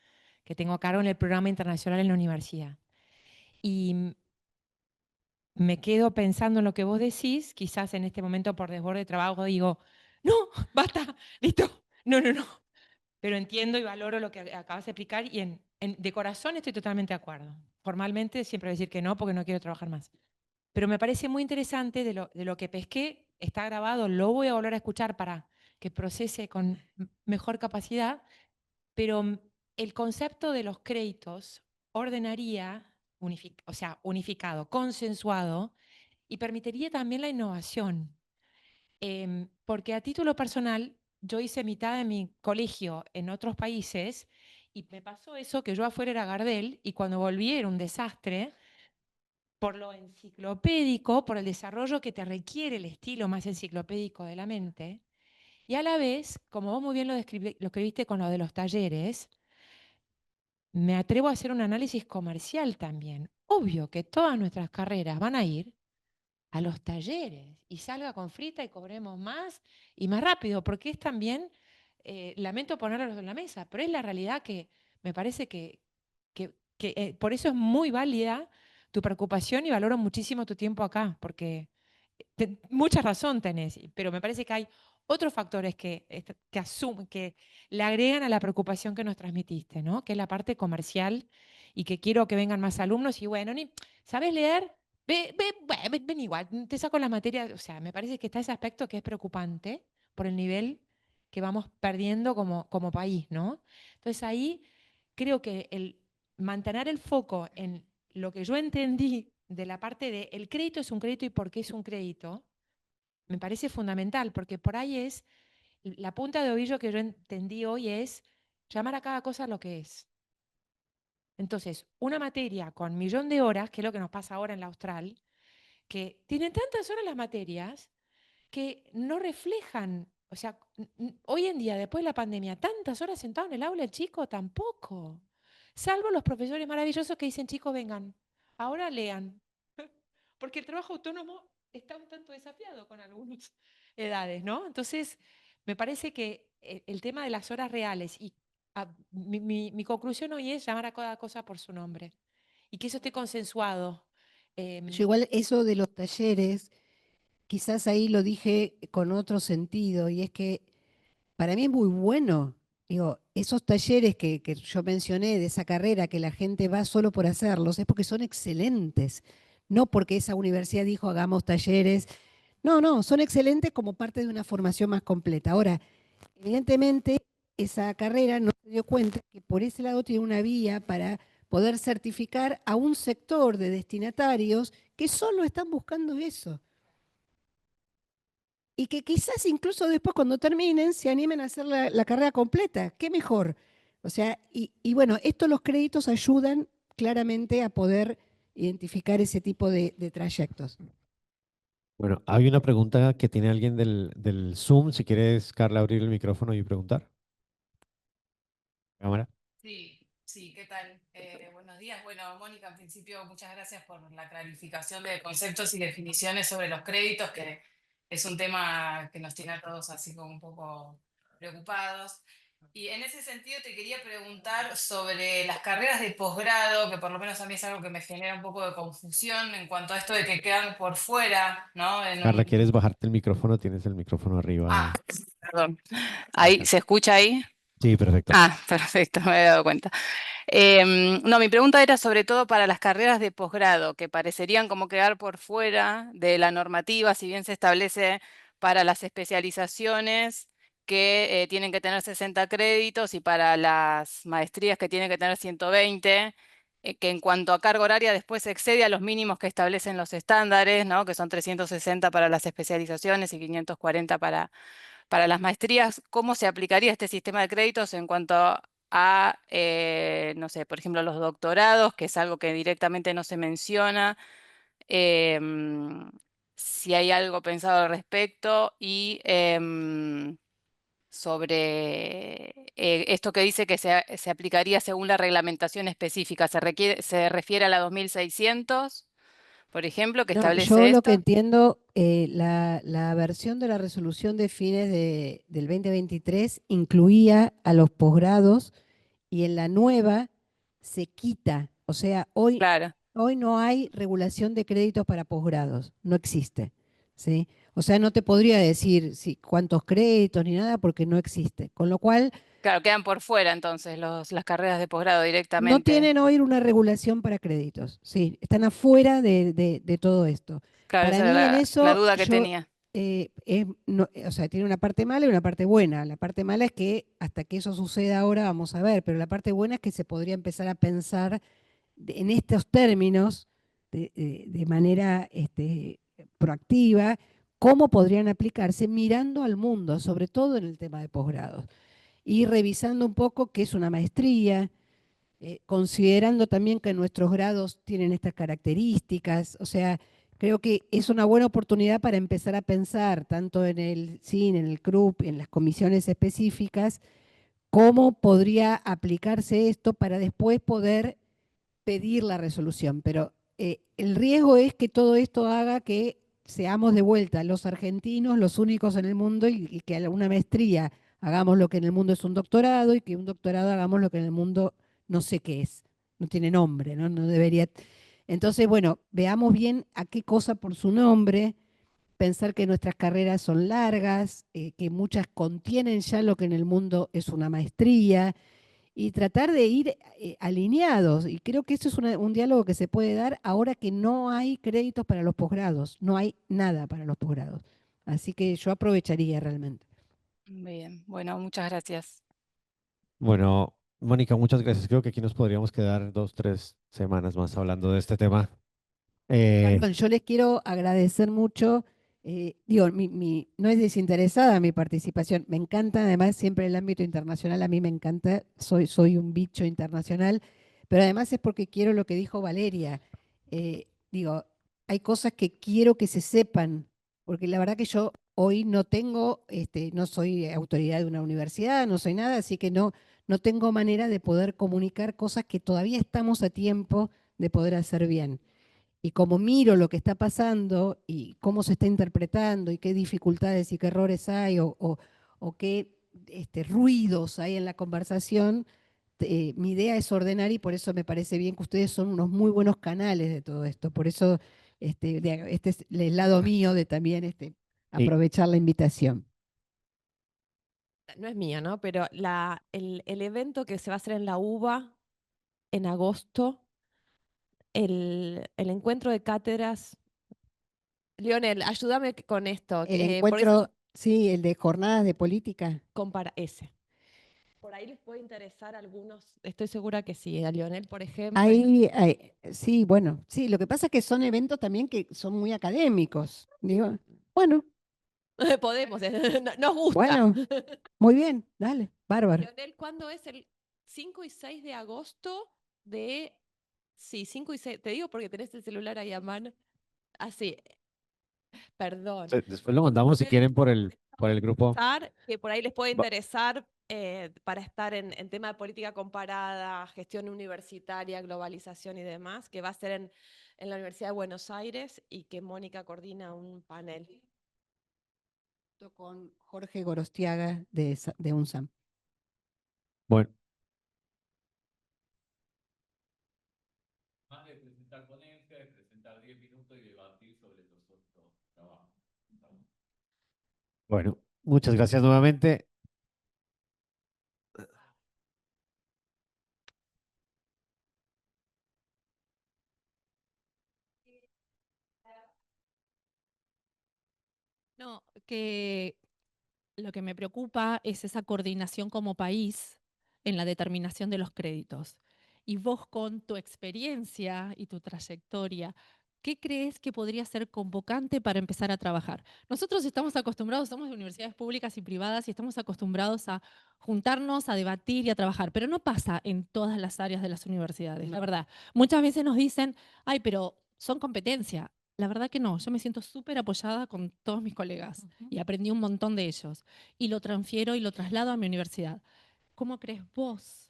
que tengo a cargo en el programa internacional en la universidad. Y me quedo pensando en lo que vos decís, quizás en este momento por desborde de trabajo digo, no, basta, listo, no, no, no. Pero entiendo y valoro lo que acabas de explicar y de corazón estoy totalmente de acuerdo. Formalmente siempre voy a decir que no porque no quiero trabajar más. Pero me parece muy interesante de lo que pesqué, está grabado, lo voy a volver a escuchar para que procese con mejor capacidad, pero el concepto de los créditos ordenaría, o sea, unificado, consensuado, y permitiría también la innovación. Porque a título personal, yo hice mitad de mi colegio en otros países y me pasó eso, que yo afuera era Gardel y cuando volví era un desastre por lo enciclopédico, por el desarrollo que te requiere el estilo más enciclopédico de la mente. Y a la vez, como vos muy bien lo escribiste con lo de los talleres, me atrevo a hacer un análisis comercial también. Obvio que todas nuestras carreras van a ir a los talleres y salga con frita y cobremos más y más rápido, porque es también, lamento ponerlo en la mesa, pero es la realidad que me parece que por eso es muy válida tu preocupación y valoro muchísimo tu tiempo acá, porque mucha razón tenés, pero me parece que hay otros factores que le agregan a la preocupación que nos transmitiste, ¿no? Que es la parte comercial y que quiero que vengan más alumnos y bueno, ¿sabes leer? Ven igual, te saco las materias, o sea, me parece que está ese aspecto que es preocupante por el nivel que vamos perdiendo como país, ¿no? Entonces ahí creo que el mantener el foco en lo que yo entendí de la parte de el crédito es un crédito y por qué es un crédito, me parece fundamental, porque por ahí es, la punta de ovillo que yo entendí hoy es llamar a cada cosa lo que es. Entonces, una materia con 1.000.000 de horas, que es lo que nos pasa ahora en la Austral, que tienen tantas horas las materias que no reflejan, o sea, hoy en día, después de la pandemia, tantas horas sentado en el aula el chico tampoco. Salvo los profesores maravillosos que dicen, chicos, vengan, ahora lean. Porque el trabajo autónomo está un tanto desafiado con algunas edades, ¿no? Entonces, me parece que el tema de las horas reales y mi conclusión hoy es llamar a cada cosa por su nombre y que eso esté consensuado. Yo igual eso de los talleres, quizás ahí lo dije con otro sentido, y es que para mí es muy bueno. Digo, esos talleres que yo mencioné de esa carrera, que la gente va solo por hacerlos, es porque son excelentes. No porque esa universidad dijo hagamos talleres. No, no, son excelentes como parte de una formación más completa. Ahora, evidentemente, esa carrera no se dio cuenta que por ese lado tiene una vía para poder certificar a un sector de destinatarios que solo están buscando eso. Y que quizás incluso después cuando terminen se animen a hacer la carrera completa. ¿Qué mejor? O sea, y bueno, estos los créditos ayudan claramente a poder identificar ese tipo de trayectos. Bueno, hay una pregunta que tiene alguien del Zoom. Si quieres, Carla, abrir el micrófono y preguntar. Cámara. Sí, sí, ¿qué tal? Buenos días. Bueno, Mónica, en principio, muchas gracias por la clarificación de conceptos y definiciones sobre los créditos, que es un tema que nos tiene a todos así como un poco preocupados. Y en ese sentido te quería preguntar sobre las carreras de posgrado, que por lo menos a mí es algo que me genera un poco de confusión en cuanto a esto de que quedan por fuera, ¿no? Carla, ¿quieres bajarte el micrófono? Tienes el micrófono Ah, arriba. perdón. Ahí ¿Ahí está. se escucha ahí? Sí, perfecto. Ah, perfecto, me había dado cuenta. No, mi pregunta era sobre todo para las carreras de posgrado, que parecerían como quedar por fuera de la normativa, si bien se establece para las especializaciones que tienen que tener 60 créditos y para las maestrías que tienen que tener 120, que en cuanto a carga horaria después excede a los mínimos que establecen los estándares, ¿no? Que son 360 para las especializaciones y 540 para las maestrías. ¿Cómo se aplicaría este sistema de créditos en cuanto a, no sé, por ejemplo, los doctorados, que es algo que directamente no se menciona? em, si hay algo pensado al respecto y sobre esto que dice que se aplicaría según la reglamentación específica. ¿Se refiere a la 2600, por ejemplo, que No, yo establece lo que esto? entiendo, la versión de la resolución de fines del 2023 incluía a los posgrados y en la nueva se quita. O sea, Claro, hoy no hay regulación de créditos para posgrados, no existe. ¿Sí? O sea, no te podría decir cuántos créditos ni nada porque no existe. Con lo cual, claro, quedan por fuera entonces las carreras de posgrado no directamente. tienen hoy una regulación para créditos. Sí, están afuera de todo esto. Claro, Para esa mí era en la eso, duda que tenía. o sea, tiene una parte mala y una parte buena. La parte mala es que hasta que eso suceda ahora vamos a ver, pero la parte buena es que se podría empezar a pensar en estos términos de manera proactiva, cómo podrían aplicarse mirando al mundo, sobre todo en el tema de posgrados, y revisando un poco qué es una maestría, considerando también que nuestros grados tienen estas características. O sea, creo que es una buena oportunidad para empezar a pensar, tanto en el CIN, en el CRUP, en las comisiones específicas, cómo podría aplicarse esto para después poder pedir la resolución. Pero el riesgo es que todo esto haga que seamos de vuelta los argentinos los únicos en el mundo y que a una maestría hagamos lo que en el mundo es un doctorado y que un doctorado hagamos lo que en el mundo no sé qué es, no tiene nombre, ¿no? No debería. Entonces, bueno, veamos bien a qué cosa por su nombre, pensar que nuestras carreras son largas, que muchas contienen ya lo que en el mundo es una maestría y tratar de ir alineados. Y creo que eso es un diálogo que se puede dar ahora que no hay créditos para los posgrados, no hay nada para los posgrados. Así que yo aprovecharía realmente. Bien, bueno, muchas gracias. Bueno, Mónica, muchas gracias. Creo que aquí nos podríamos quedar 2, 3 semanas más hablando de este tema. Perdón, yo les quiero agradecer mucho. Digo, no es desinteresada mi participación, me encanta además siempre el ámbito internacional, a mí me encanta, soy un bicho internacional, pero además es porque quiero lo que dijo Valeria. Digo, hay cosas que quiero que se sepan, porque la verdad que yo hoy no tengo, no soy autoridad de una universidad, no soy nada, así que no tengo manera de poder comunicar cosas que todavía estamos a tiempo de poder hacer bien. Y como miro lo que está pasando y cómo se está interpretando y qué dificultades y qué errores hay o qué ruidos hay en la conversación, mi idea es ordenar y por eso me parece bien que ustedes son unos muy buenos canales de todo esto. Por eso este es el lado mío de también y, aprovechar la invitación. No es mía, ¿no? Pero el evento que se va a hacer en la UBA en agosto, el encuentro de cátedras. Lionel, ayúdame con esto, El porque eso encuentro, sí, el de jornadas de política. compara ese. Por ahí les puede interesar a algunos, estoy segura que sí, a Lionel, por ejemplo. Sí, bueno, sí, lo que pasa es que son eventos también que son muy académicos. Digo, bueno, Podemos, nos gusta. bueno, muy bien, dale, bárbaro. Lionel, ¿cuándo es el 5 y 6 de agosto de... Sí, 5 y 6, te digo porque tenés el celular ahí a mano. Así, perdón. después lo mandamos si quieren por el grupo. Que por ahí les puede Va- interesar para estar en tema de política comparada, gestión universitaria, globalización y demás, que va a ser en la Universidad de Buenos Aires y que Mónica coordina un panel. Con Jorge Gorostiaga de UNSAM. Bueno. Más de presentar ponencia, de presentar 10 minutos y debatir sobre los otros trabajos. Bueno, muchas gracias nuevamente. No, que lo que me preocupa es esa coordinación como país en la determinación de los créditos. Y vos con tu experiencia y tu trayectoria, ¿qué crees que podría ser convocante para empezar a trabajar? Nosotros estamos acostumbrados, somos de universidades públicas y privadas y estamos acostumbrados a juntarnos, a debatir y a trabajar, pero no pasa en todas las áreas de las universidades, la verdad. Muchas veces nos dicen, ay, pero son competencia. La verdad que no, yo me siento súper apoyada con todos mis colegas y aprendí un montón de ellos y lo transfiero y lo traslado a mi universidad. ¿Cómo crees vos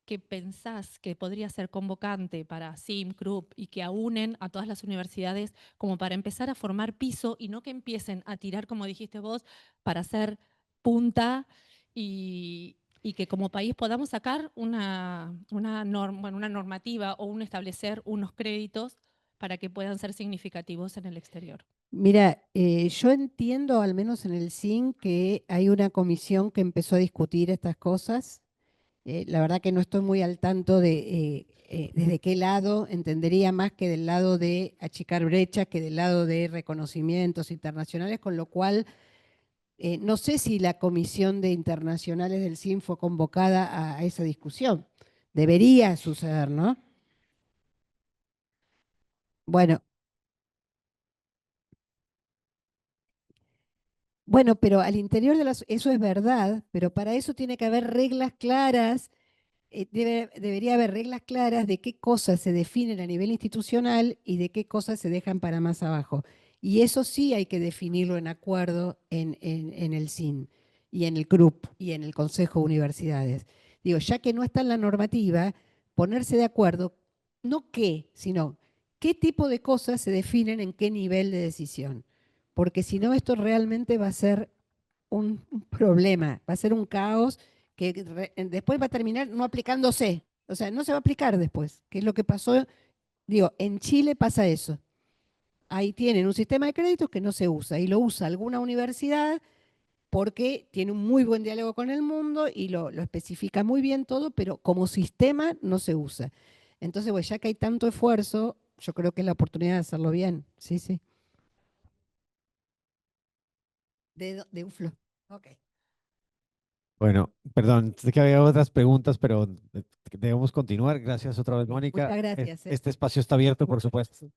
que pensás que podría ser convocante para SIM, CRUP y que aúnen a todas las universidades como para empezar a formar piso y no que empiecen a tirar, como dijiste vos, para hacer punta y que como país podamos sacar una normativa o establecer unos créditos para que puedan ser significativos en el exterior? Mira, yo entiendo, al menos en el CIN, que hay una comisión que empezó a discutir estas cosas. La verdad que no estoy muy al tanto de desde qué lado, entendería más que del lado de achicar brechas que del lado de reconocimientos internacionales, con lo cual no sé si la comisión de internacionales del CIN fue convocada a esa discusión. Debería suceder, ¿no? Bueno, bueno, pero al interior de las, eso es verdad, pero para eso tiene que haber reglas claras, debería haber reglas claras de qué cosas se definen a nivel institucional y de qué cosas se dejan para más abajo. Y eso sí hay que definirlo en acuerdo en el CIN y en el CRUP y en el Consejo de Universidades. Digo, ya que no está en la normativa, ponerse de acuerdo, no qué, sino qué tipo de cosas se definen en qué nivel de decisión. Porque si no, esto realmente va a ser un problema, va a ser un caos que después va a terminar no aplicándose. O sea, no se va a aplicar después, que es lo que pasó. Digo, en Chile pasa eso. Ahí tienen un sistema de créditos que no se usa y lo usa alguna universidad porque tiene un muy buen diálogo con el mundo y lo especifica muy bien todo, pero como sistema no se usa. Entonces, pues ya que hay tanto esfuerzo, yo creo que es la oportunidad de hacerlo bien. Sí, sí. De UFLO. Ok. Bueno, perdón, sé que había otras preguntas, pero debemos continuar. Gracias otra vez, Mónica. Muchas gracias. Este espacio está abierto, por supuesto.